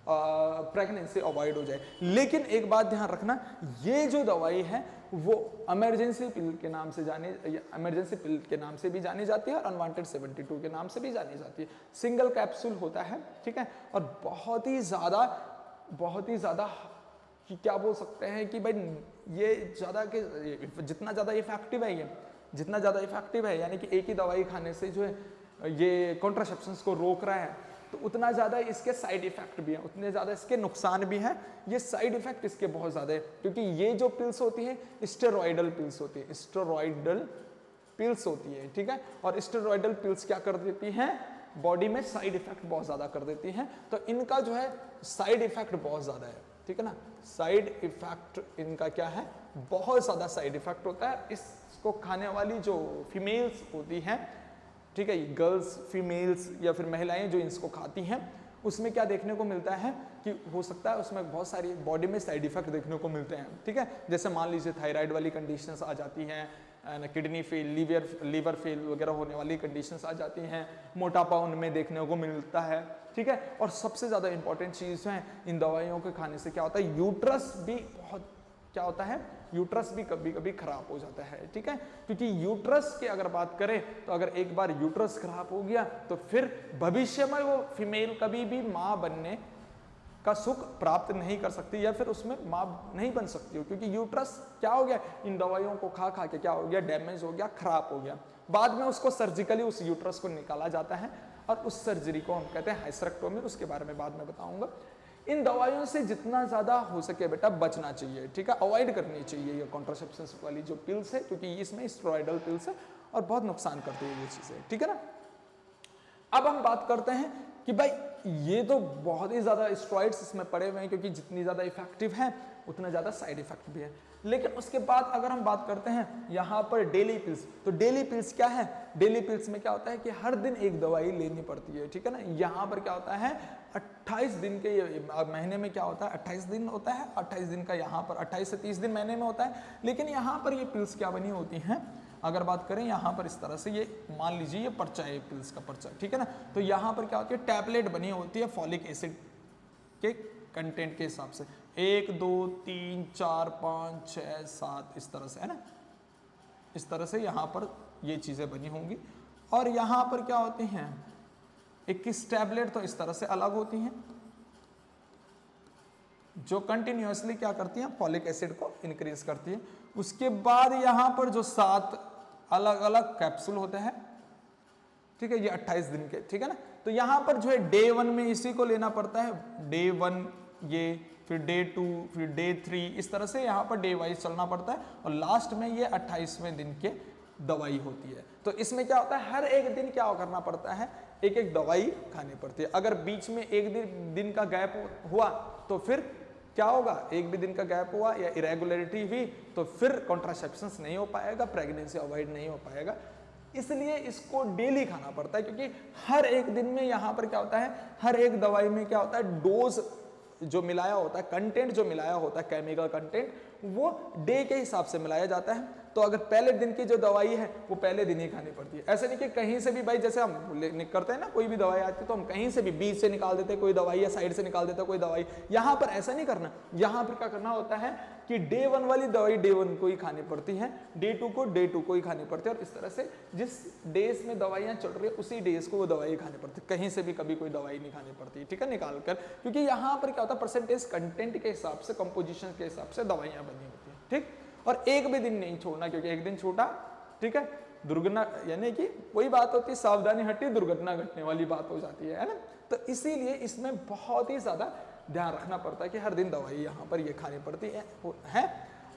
प्रेगनेंसी अवॉइड हो जाए। लेकिन एक बात ध्यान रखना, ये जो दवाई है वो इमरजेंसी पिल के नाम से भी जानी जाती है और अनवांटेड 72 के नाम से भी जानी जाती है। सिंगल कैप्सूल होता है, ठीक है, और बहुत ही ज्यादा कि क्या बोल सकते हैं कि भाई ये ज्यादा के जितना ज्यादा इफेक्टिव है यानी कि एक ही दवाई खाने से जो है ये कॉन्ट्रासेप्शंस को रोक रहा है, तो उतना ज़्यादा इसके साइड इफेक्ट भी हैं, उतने ज़्यादा इसके नुकसान भी हैं। ये साइड इफेक्ट इसके बहुत ज़्यादा है, क्योंकि ये जो पिल्स होती है स्टेरॉइडल पिल्स होती है, ठीक है। और स्टेरॉइडल पिल्स क्या कर देती हैं, बॉडी में साइड इफेक्ट बहुत ज़्यादा कर देती हैं। तो इनका जो है साइड इफेक्ट बहुत ज़्यादा है, ठीक है ना। साइड इफेक्ट इनका क्या है, बहुत ज़्यादा साइड इफेक्ट होता है। इसको खाने वाली जो फीमेल्स होती हैं, ठीक है, गर्ल्स, फीमेल्स या फिर महिलाएं जो इसको खाती हैं, उसमें क्या देखने को मिलता है कि हो सकता है उसमें बहुत सारी बॉडी में साइड इफेक्ट देखने को मिलते हैं, ठीक है। जैसे मान लीजिए थायराइड वाली कंडीशंस आ जाती हैं, किडनी फेल, लीवर फेल वगैरह होने वाली कंडीशंस आ जाती हैं, मोटापा उनमें देखने को मिलता है, ठीक है। और सबसे ज़्यादा इंपॉर्टेंट चीज़ है इन दवाइयों के खाने से क्या होता है, यूट्रस भी बहुत क्या होता है, यूट्रस भी कभी कभी खराब हो जाता है, ठीक है। क्योंकि यूट्रस की अगर बात करें तो अगर एक बार यूट्रस खराब हो गया तो फिर भविष्य में वो फीमेल कभी भी माँ बनने का सुख प्राप्त नहीं कर सकती या फिर उसमें माँ नहीं बन सकती हो, क्योंकि यूट्रस क्या हो गया, इन दवाइयों को खा के क्या हो गया, डैमेज हो गया, खराब हो गया। बाद में उसको सर्जिकली उस यूट्रस को निकाला जाता है और उस सर्जरी को हम कहते हैं हाइस्टेरेक्टोमी, उसके बारे में बाद में बताऊंगा। इन दवाइयों से जितना ज्यादा हो सके बेटा बचना चाहिए, ठीक है, अवॉइड करनी चाहिए ये कॉन्ट्रासेप्शंस वाली जो पिल्स है, क्योंकि इसमें स्टेरॉइडल पिल्स है और बहुत नुकसान करती है ये चीजें, ठीक है ना। अब हम बात करते हैं कि भाई ये तो बहुत ही ज़्यादा स्टेरॉइड्स इसमें पड़े हुए हैं, क्योंकि जितनी ज़्यादा इफेक्टिव है उतना ज़्यादा साइड इफेक्ट भी है। लेकिन उसके बाद अगर हम बात करते हैं यहाँ पर डेली पिल्स, तो डेली पिल्स क्या है, डेली पिल्स में क्या होता है कि हर दिन एक दवाई लेनी पड़ती है, ठीक है ना। यहाँ पर क्या होता है 28 दिन के, ये महीने में क्या होता है 28 दिन होता है, 28 दिन का यहाँ पर 28 से 30 दिन महीने में होता है। लेकिन यहाँ पर ये पिल्स क्या बनी होती हैं, अगर बात करें यहाँ पर इस तरह से, ये मान लीजिए ये पर्चा है, पिल्स का पर्चा, ठीक है ना। तो यहाँ पर क्या होती है टैबलेट बनी होती है फॉलिक एसिड के कंटेंट के हिसाब से, 1 2 3 4 5 6 7 इस तरह से, है ना। इस तरह से यहाँ पर ये चीज़ें बनी होंगी। और यहाँ पर क्या होती हैं 21 टैबलेट तो इस तरह से अलग होती हैं, जो कंटिन्यूअसली क्या करती हैं फॉलिक एसिड को इंक्रीज करती है। उसके बाद यहाँ पर जो 7 अलग अलग कैप्सूल होते हैं, ठीक है, ये 28 दिन के, ठीक है ना। तो यहाँ पर जो है डे 1 में इसी को लेना पड़ता है, डे 1 ये, फिर डे 2, फिर डे 3, इस तरह से यहाँ पर डे वाइज चलना पड़ता है। और लास्ट में ये 28वें दिन के दवाई होती है। तो इसमें क्या होता है हर एक दिन क्या करना पड़ता है, एक एक दवाई खानी पड़ती है। अगर बीच में एक दिन का गैप हुआ तो फिर क्या होगा, एक भी दिन का गैप हुआ या इरेगुलरिटी हुई तो फिर कॉन्ट्रासेप्शन नहीं हो पाएगा, प्रेगनेंसी अवॉइड नहीं हो पाएगा। इसलिए इसको डेली खाना पड़ता है, क्योंकि हर एक दिन में यहाँ पर क्या होता है, हर एक दवाई में क्या होता है डोज जो मिलाया होता है, कंटेंट जो मिलाया होता है, केमिकल कंटेंट, वो डे के हिसाब से मिलाया जाता है। तो अगर पहले दिन की जो दवाई है वो पहले दिन ही खानी पड़ती है। ऐसे नहीं कि कहीं से भी भाई, जैसे हम करते हैं ना, कोई भी दवाई आती है तो हम कहीं से भी बीच से निकाल देते हैं कोई दवाई, या साइड से निकाल देते हैं कोई दवाई। यहाँ पर ऐसा नहीं करना, यहाँ पर क्या करना होता है कि डे 1 वाली दवाई डे 1 को ही खानी पड़ती है, डे 2 को डे 2 को ही खानी पड़ती है। और इस तरह से जिस डेज में दवाइयाँ चल रही है उसी डेज को वो दवाई खानी पड़ती है, कहीं से भी कभी कोई दवाई नहीं खानी पड़ती, ठीक है, निकाल कर। क्योंकि यहाँ पर क्या होता है परसेंटेज कंटेंट के हिसाब से, कंपोजिशन के हिसाब से दवाइयाँ बनी होती है, ठीक। और एक भी दिन नहीं छोड़ना, क्योंकि एक दिन छोटा, ठीक है, दुर्घटना, यानी कि वही बात होती है, सावधानी हटी दुर्घटना घटने वाली बात हो जाती है ना। तो इसीलिए इसमें बहुत ही ज्यादा ध्यान रखना पड़ता है कि हर दिन दवाई यहाँ पर ये खानी पड़ती है।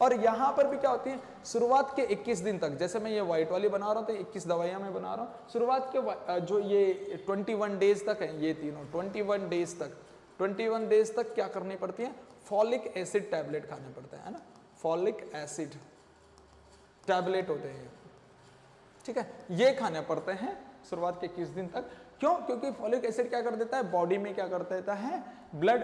और यहाँ पर भी क्या होती है, शुरुआत के 21 दिन तक, जैसे मैं ये व्हाइट वाली बना रहा हूँ तो 21 दवाइयाँ मैं बना रहा हूँ, शुरुआत के जो ये 21 डेज तक है, ये तीनों 21 डेज तक क्या करनी पड़ती है, फॉलिक एसिड टैबलेट खाने पड़ते हैं, है ना। फॉलिक एसिड टैबलेट होते हैं, ठीक है, ये खाने पड़ते हैं शुरुआत के 21 दिन तक। क्यों? क्योंकि फॉलिक एसिड क्या कर देता है, बॉडी में क्या कर देता है, ब्लड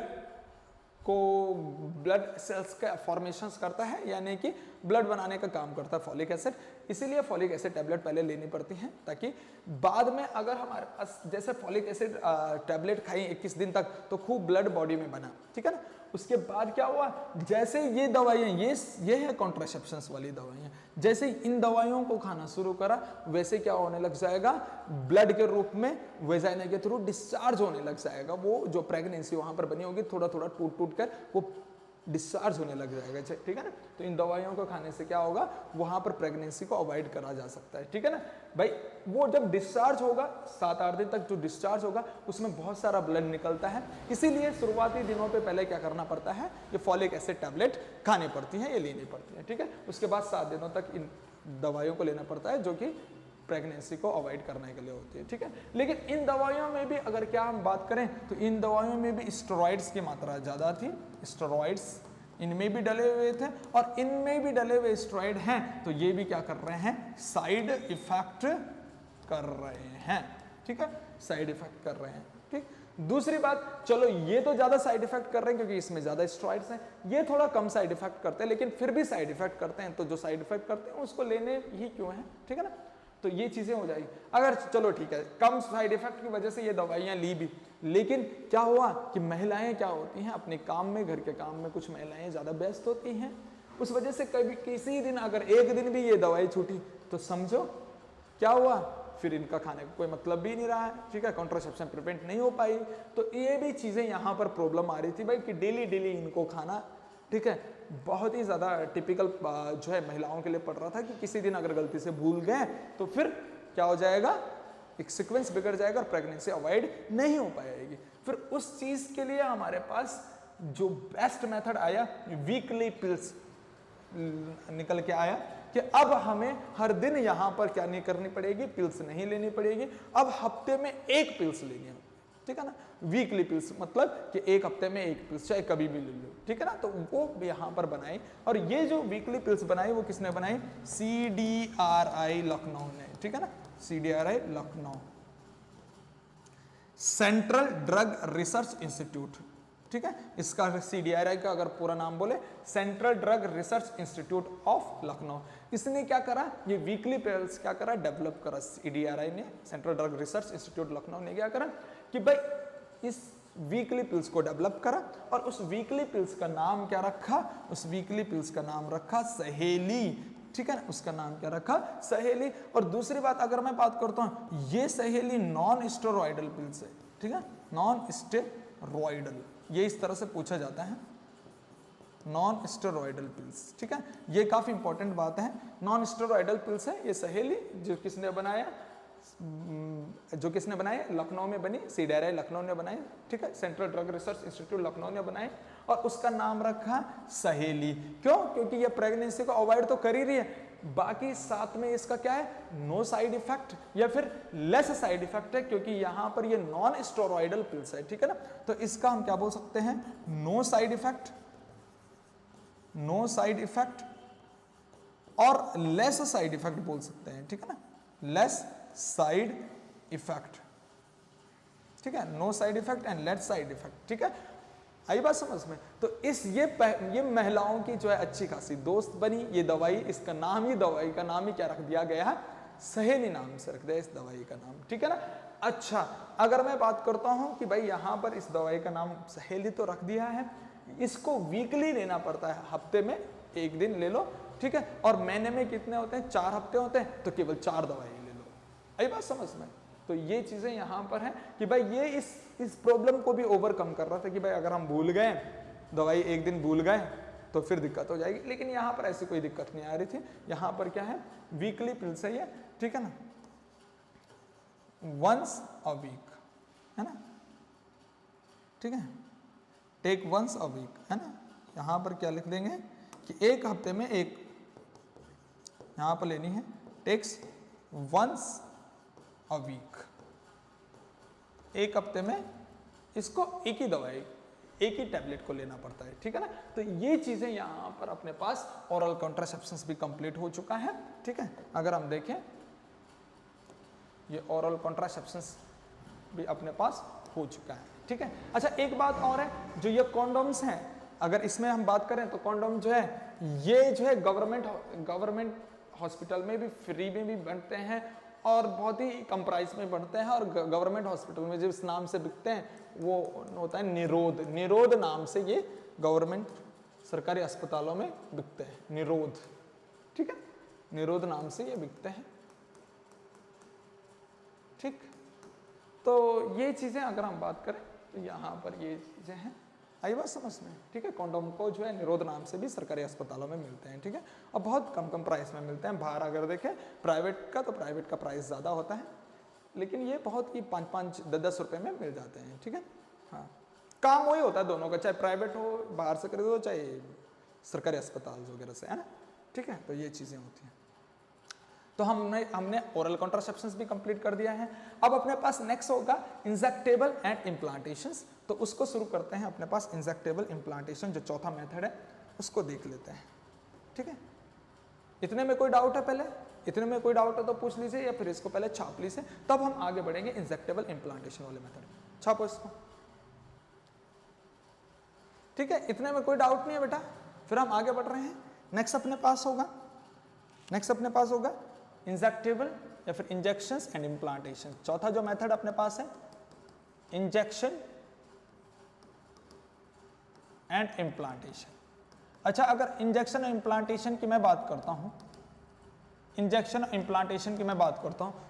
सेल्स का फॉर्मेशंस करता है, यानी कि ब्लड बनाने का काम करता है फॉलिक एसिड। इसीलिए फॉलिक एसिड टैबलेट पहले लेनी पड़ती है, ताकि बाद में अगर हमारे पास जैसे फॉलिक एसिड टैबलेट खाई 21 दिन तक तो खूब ब्लड बॉडी में बना, ठीक है ना। उसके बाद क्या हुआ, जैसे ये दवाइयाँ, ये है कॉन्ट्रासेप्शंस वाली दवाइयाँ, जैसे इन दवाइयों को खाना शुरू करा वैसे क्या होने लग जाएगा, ब्लड के रूप में वेजाइना के थ्रू डिस्चार्ज होने लग जाएगा। वो जो प्रेगनेंसी वहां पर बनी होगी थोड़ा थोड़ा टूट कर वो डिस्चार्ज होने लग जाएगा, ठीक है ना। तो इन दवाइयों को खाने से क्या होगा, वहां पर प्रेगनेंसी को अवॉइड करा जा सकता है, ठीक है ना भाई। वो जब डिस्चार्ज होगा 7-8 दिन तक जो डिस्चार्ज होगा उसमें बहुत सारा ब्लड निकलता है, इसीलिए शुरुआती दिनों पे पहले क्या करना पड़ता है, ये फॉलिक एसिड टैबलेट खानी पड़ती है, ये लेनी पड़ती है, ठीक है। उसके बाद 7 दिनों तक इन दवाइयों को लेना पड़ता है जो कि प्रेगनेंसी को अवॉइड करने के लिए होती है, ठीक है। लेकिन इन दवाइयों में भी अगर क्या हम बात करें तो इन दवाइयों में भी स्टेरॉइड्स की मात्रा ज़्यादा थी, स्टेरॉइड्स इनमें भी डले हुए थे, और इनमें भी डले हुए स्टेरॉइड हैं तो ये भी क्या कर रहे हैं, साइड इफेक्ट कर रहे हैं, ठीक है, साइड इफेक्ट कर रहे हैं, ठीक। दूसरी बात, चलो ये तो ज्यादा साइड इफेक्ट कर रहे हैं क्योंकि इसमें ज्यादा स्टेरॉइड्स हैं, ये थोड़ा कम साइड इफेक्ट करते हैं, लेकिन फिर भी साइड इफेक्ट करते हैं, तो जो साइड इफेक्ट करते हैं उसको लेने ही क्यों है, ठीक है ना। तो ये चीजें हो जाएगी। अगर चलो ठीक है, कम साइड इफेक्ट की वजह से ये दवाइयां ली भी, लेकिन क्या हुआ कि महिलाएं क्या होती हैं अपने काम में, घर के काम में कुछ महिलाएं ज्यादा व्यस्त होती हैं, उस वजह से कभी किसी दिन अगर एक दिन भी ये दवाई छूटी तो समझो क्या हुआ, फिर इनका खाने का कोई मतलब भी नहीं रहा है, ठीक है, कॉन्ट्रासेप्शन प्रिवेंट नहीं हो पाई। तो ये भी चीजें यहाँ पर प्रॉब्लम आ रही थी भाई कि डेली इनको खाना, ठीक है, बहुत ही ज़्यादा टिपिकल जो है महिलाओं के लिए पड़ रहा था कि किसी दिन अगर गलती से भूल गए तो फिर क्या हो जाएगा, एक सीक्वेंस बिगड़ जाएगा और प्रेगनेंसी अवॉइड नहीं हो पाएगी। फिर उस चीज़ के लिए हमारे पास जो बेस्ट मेथड आया, वीकली पिल्स निकल के आया कि अब हमें हर दिन यहाँ पर क्या नहीं करनी पड़ेगी, पिल्स नहीं लेनी पड़ेगी, अब हफ्ते में 1 पिल्स लेनी है, ठीक है ना। वीकली पिल्स मतलब कि एक हफ्ते में एक पिल्स, चाहे कभी भी ले लो, ठीक है ना। तो वो यहाँ पर बनाई, और ये जो वीकली पिल्स बनाई वो किसने बनाई? CDRI लखनऊ ने, ठीक है ना, CDRI Lucknow, central drug research institute, ठीक है। इसका CDRI का अगर पूरा नाम बोले, central drug research institute of Lucknow. इसने क्या करा? ये वीकली पिल्स क्या करा? डेवलप करा। CDRI ने, central drug research institute Lucknow ने क्या करा कि भाई इस वीकली पिल्स को डेवलप करा, और उस वीकली पिल्स का नाम क्या रखा? उस वीकली पिल्स का नाम रखा सहेली, ठीक है ना, उसका नाम क्या रखा? सहेली। और दूसरी बात अगर मैं बात करता हूं, ये सहेली नॉन स्टेरॉइडल पिल्स है, ठीक है, नॉन स्टेरॉइडल, ये इस तरह से पूछा जाता है, नॉन स्टेरॉइडल पिल्स, ठीक है। ये काफी इंपॉर्टेंट बात है, नॉन स्टेरॉइडल पिल्स है ये सहेली, जो किसने बनाया? लखनऊ में बनी, CDRI लखनऊ ने बनाई, ठीक है, central drug research institute Lucknow ने बनाई, और उसका नाम रखा सहेली। क्यों? क्योंकि ये प्रेगनेंसी को अवॉइड तो कर ही रही है, बाकी साथ में इसका क्या है? नो साइड इफेक्ट या फिर लेस साइड इफेक्ट है, क्योंकि यहां पर ये नॉन स्टेरॉइडल पिल्स है, ठीक है ना। तो इसका हम क्या बोल सकते हैं? No side effect, no side effect और लेस साइड इफेक्ट बोल सकते हैं, ठीक है ना, लेस साइड इफेक्ट, ठीक है, no side effect and less side effect, ठीक है। आई बात समझ में? तो ये महिलाओं की जो है अच्छी खासी दोस्त बनी ये दवाई। इसका नाम ही, दवाई का नाम ही क्या रख दिया गया है? सहेली नाम से रख दिया इस दवाई का नाम, ठीक है ना। अच्छा, अगर मैं बात करता हूं कि भाई यहां पर इस दवाई का नाम सहेली तो रख दिया है, इसको वीकली लेना पड़ता है, हफ्ते में एक दिन ले लो, ठीक है, और महीने में कितने होते हैं? 4 हफ्ते होते हैं, तो केवल 4 दवाई ले लो। आई बात समझ में? तो ये चीजें यहां पर हैं कि भाई ये इस प्रॉब्लम को भी ओवरकम कर रहा था कि भाई अगर हम भूल गए, दवाई एक दिन भूल गए तो फिर दिक्कत हो जाएगी, लेकिन यहां पर ऐसी कोई दिक्कत नहीं आ रही थी। यहां पर क्या है? वीकली पिल्स है ये, ठीक है ना, वंस अ वीक, है ना, ठीक है, टेक वंस अ वीक, है ना। यहां पर क्या लिख देंगे कि एक हफ्ते में एक, यहां पर लेनी है, टेक्स वंस अ वीक, एक हफ्ते में इसको एक ही दवाई, एक ही टैबलेट को लेना पड़ता है, ठीक है ना। तो ये चीजें यहां पर अपने पास ओरल कॉन्ट्रासेप्शंस भी कंप्लीट हो चुका है, ठीक है। अगर हम देखें ये ओरल कॉन्ट्रासेप्शंस भी अपने पास हो चुका है, ठीक है। अच्छा, एक बात और है, जो ये कॉन्डोम्स हैं, अगर इसमें हम बात करें तो कॉन्डोम जो है ये जो है गवर्नमेंट हॉस्पिटल में भी फ्री में भी बनते हैं और बहुत ही कम प्राइस में बनते हैं, और गवर्नमेंट हॉस्पिटल में जिस नाम से बिकते हैं वो होता है निरोध नाम से ये गवर्नमेंट सरकारी अस्पतालों में बिकते हैं, निरोध, ठीक है, निरोध नाम से ये बिकते हैं, ठीक। तो ये चीजें अगर हम बात करें तो यहाँ पर ये चीजें हैं, आई बात समझ में, ठीक है। कॉन्डोम को जो है निरोध नाम से भी सरकारी अस्पतालों में मिलते हैं, ठीक है, और बहुत कम प्राइस में मिलते हैं। बाहर अगर देखें प्राइवेट का, तो प्राइवेट का प्राइस ज़्यादा होता है, लेकिन ये बहुत ही 5-10 रुपए में मिल जाते हैं, ठीक है। हाँ, काम वही होता है दोनों का, चाहे प्राइवेट हो बाहर से खरीदो, चाहे सरकारी अस्पताल वगैरह से, है ना, ठीक है। तो ये चीज़ें होती हैं। तो हमने ओरल कॉन्ट्रासेप्शंस भी कंप्लीट कर दिया है। अब अपने पास नेक्स्ट होगा इंजेक्टेबल एंड इम्प्लांटेशंस, तो उसको शुरू करते हैं। अपने पास इंजेक्टेबल इम्प्लांटेशन जो चौथा मेथड है उसको देख लेते हैं, ठीक है। इतने में कोई डाउट है? पहले इतने में कोई डाउट है तो पूछ लीजिए, या फिर इसको पहले छाप लीजिए, तब हम आगे बढ़ेंगे इंजेक्टेबल इम्प्लांटेशन वाले मेथड। छापो इसको, ठीक है। इतने में कोई डाउट नहीं है बेटा, फिर हम आगे बढ़ रहे हैं। नेक्स्ट अपने पास होगा इंजेक्टेबल या फिर इंजेक्शंस एंड इम्प्लांटेशन। चौथा जो मेथड अपने पास है इंजेक्शन एंड इम्प्लांटेशन। अच्छा, अगर इंजेक्शन और इम्प्लांटेशन की मैं बात करता हूं,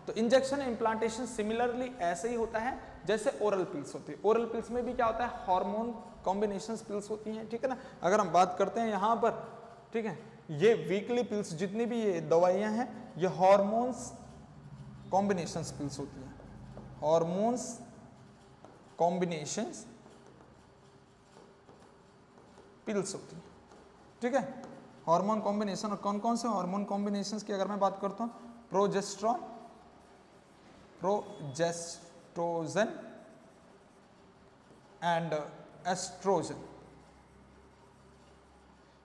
तो इंजेक्शन और इम्प्लांटेशन सिमिलरली ऐसे ही होता है जैसे ओरल पिल्स होती है। ओरल पिल्स में भी क्या होता है? हार्मोन कॉम्बिनेशन पिल्स होती हैं, ठीक है ना। अगर हम बात करते हैं यहां पर, ठीक है, ये वीकली पिल्स जितनी भी ये दवाइयां हैं ये हार्मोन्स कॉम्बिनेशंस पिल्स होती हैं, हार्मोन्स कॉम्बिनेशंस पिल्स होती हैं, ठीक है। हार्मोन कॉम्बिनेशन, और कौन कौन से हार्मोन कॉम्बिनेशंस की अगर मैं बात करता हूं, प्रोजेस्ट्रॉन, प्रोजेस्ट्रोजन, एंड एस्ट्रोजन,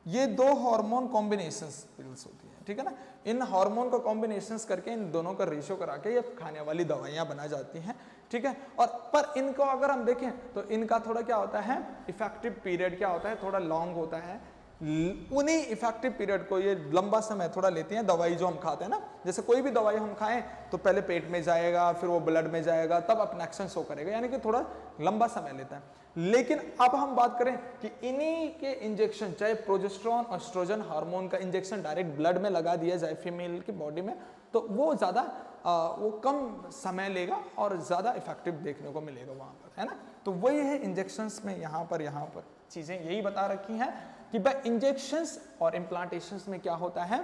ये दो हार्मोन कॉम्बिनेशंस पिल्स होती है, ठीक है ना। इन हार्मोन का कॉम्बिनेशंस करके इन दोनों का रेशियो करा के ये खाने वाली दवाइयां बना जाती हैं, ठीक है। और पर इनको अगर हम देखें तो इनका थोड़ा क्या होता है, इफेक्टिव पीरियड क्या होता है, थोड़ा लॉन्ग होता है। उन्हीं इफेक्टिव पीरियड को ये लंबा समय थोड़ा लेती हैं दवाई जो हम खाते हैं ना। जैसे कोई भी दवाई हम खाएं तो पहले पेट में जाएगा, फिर वो ब्लड में जाएगा, तब अपना एक्शन शो करेगा, यानी कि थोड़ा लंबा समय लेता है। लेकिन अब हम बात करें कि इन्हीं के इंजेक्शन, चाहे प्रोजेस्टेरॉन और एस्ट्रोजन हार्मोन का इंजेक्शन डायरेक्ट ब्लड में लगा दिया जाए फीमेल की बॉडी में, तो वो ज़्यादा वो कम समय लेगा और ज़्यादा इफेक्टिव देखने को मिलेगा वहाँ पर, है ना। तो वही है इंजेक्शंस में यहाँ पर चीज़ें यही बता रखी हैं कि भाई इंजेक्शंस और इम्प्लांटेशंस में क्या होता है,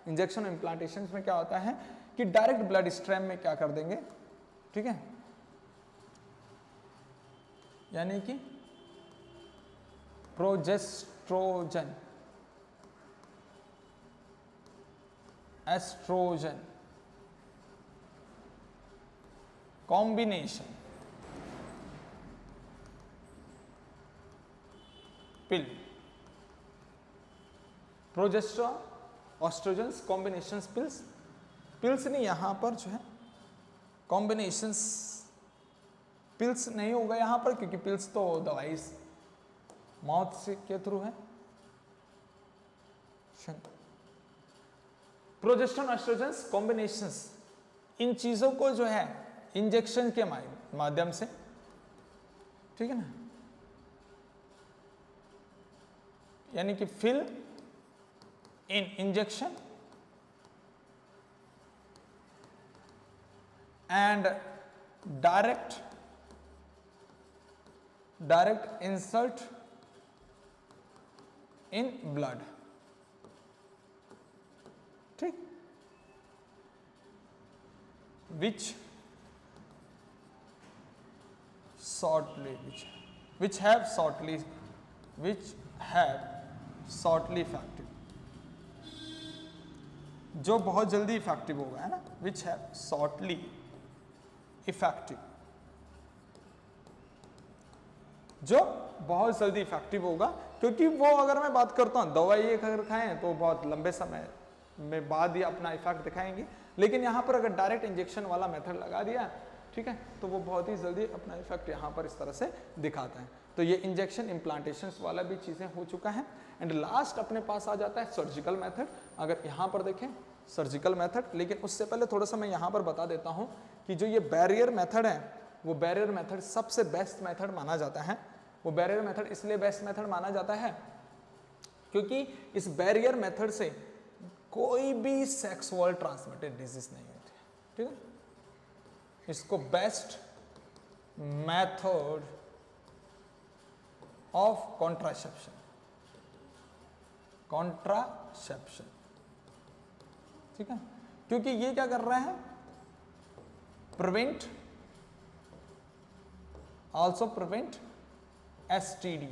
इंजेक्शन और इम्प्लांटेशंस में क्या होता है कि डायरेक्ट ब्लड स्ट्रीम में क्या कर देंगे, ठीक है, यानी कि प्रोजेस्ट्रोजन, एस्ट्रोजन कॉम्बिनेशन पिल, प्रोजेस्टेरॉन एस्ट्रोजन कॉम्बिनेशंस पिल्स नहीं, यहां पर जो है कॉम्बिनेशंस पिल्स नहीं होगा यहां पर, क्योंकि पिल्स तो दवाई माउथ से के थ्रू है। प्रोजेस्टेरॉन एस्ट्रोजन कॉम्बिनेशंस, इन चीजों को जो है इंजेक्शन के माध्यम से, ठीक है ना, यानी कि fill in injection and direct insert in blood, ठीक, which have shortly effective, जो बहुत जल्दी इफेक्टिव होगा, है ना, which have shortly effective, जो बहुत जल्दी इफेक्टिव होगा। क्योंकि वो अगर मैं बात करता हूं दवाई अगर खाएं तो बहुत लंबे समय में बाद ही अपना इफेक्ट दिखाएंगे, लेकिन यहां पर अगर डायरेक्ट इंजेक्शन वाला मेथड लगा दिया, ठीक है, तो वो बहुत ही जल्दी अपना इफेक्ट यहां पर इस तरह से दिखाता है। तो ये इंजेक्शन इम्प्लांटेशंस वाला भी चीजें हो चुका है। एंड लास्ट अपने पास आ जाता है सर्जिकल मेथड। अगर यहां पर देखें सर्जिकल मेथड, लेकिन उससे पहले थोड़ा सा मैं यहां पर बता देता हूं कि जो ये बैरियर मेथड है, वो बैरियर मेथड सबसे बेस्ट मेथड माना जाता है। वो बैरियर मेथड इसलिए बेस्ट मेथड माना जाता है क्योंकि इस बैरियर मेथड से कोई भी सेक्सुअल ट्रांसमिटेड डिजीज नहीं होती है, ठीक है। इसको बेस्ट मेथड ऑफ कॉन्ट्रासेप्शन, ठीक है, क्योंकि ये क्या कर रहा है, prevent, also prevent STD,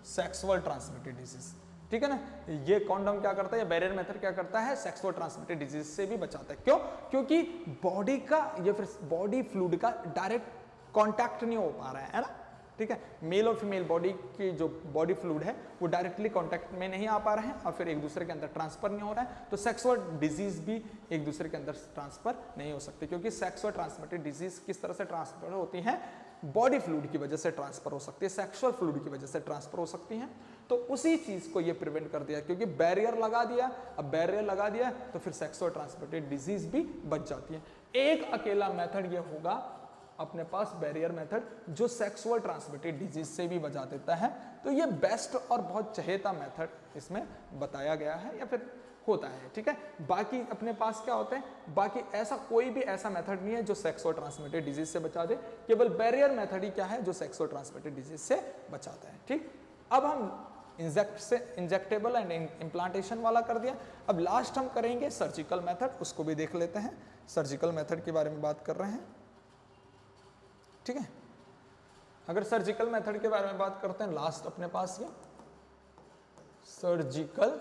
sexual transmitted disease, ठीक है ना। ये कॉन्डोम क्या करता है, बैरियर मेथड क्या करता है, सेक्सुअल ट्रांसमिटेड डिजीज से भी बचाता है। क्यों? क्योंकि बॉडी का या फिर बॉडी फ्लूइड का डायरेक्ट कांटेक्ट नहीं हो पा रहा है ना, ठीक है। मेल और फीमेल बॉडी की जो बॉडी फ्लूइड है वो डायरेक्टली कांटेक्ट में नहीं आ पा रहे हैं और फिर एक दूसरे के अंदर ट्रांसफर नहीं हो रहा है, तो सेक्सुअल डिजीज भी एक दूसरे के अंदर ट्रांसफर नहीं हो सकती। क्योंकि सेक्सुअल ट्रांसमिटेड डिजीज किस तरह से ट्रांसफर होती है, बॉडी फ्लूइड की वजह से ट्रांसफर हो सकती है, सेक्सुअल फ्लूइड की वजह से ट्रांसफर हो सकती है। तो उसी चीज को ये प्रिवेंट कर दिया, क्योंकि बैरियर लगा दिया। अब बैरियर लगा दिया तो फिर सेक्सुअल ट्रांसमिटेड डिजीज भी बच जाती है। एक अकेला मेथड ये होगा अपने पास, बैरियर मेथड, जो सेक्सुअल ट्रांसमिटेड डिजीज से भी बचा देता है। तो ये बेस्ट और बहुत चहेता मेथड इसमें बताया गया है या फिर होता है, ठीक है। बाकी अपने पास क्या होते हैं, बाकी ऐसा कोई भी ऐसा मेथड नहीं है जो सेक्सुअल ट्रांसमिटेड डिजीज से बचा दे, केवल बैरियर मेथड ही क्या है जो सेक्सुअल ट्रांसमिटेड डिजीज से बचाता है, ठीक। अब हम इंजेक्टेबल एंड इम्प्लांटेशन वाला कर दिया। अब लास्ट हम करेंगे सर्जिकल मेथड, उसको भी देख लेते हैं। सर्जिकल मेथड के बारे में बात कर रहे हैं, ठीक है। अगर सर्जिकल मेथड के बारे में बात करते हैं, लास्ट अपने पास ये सर्जिकल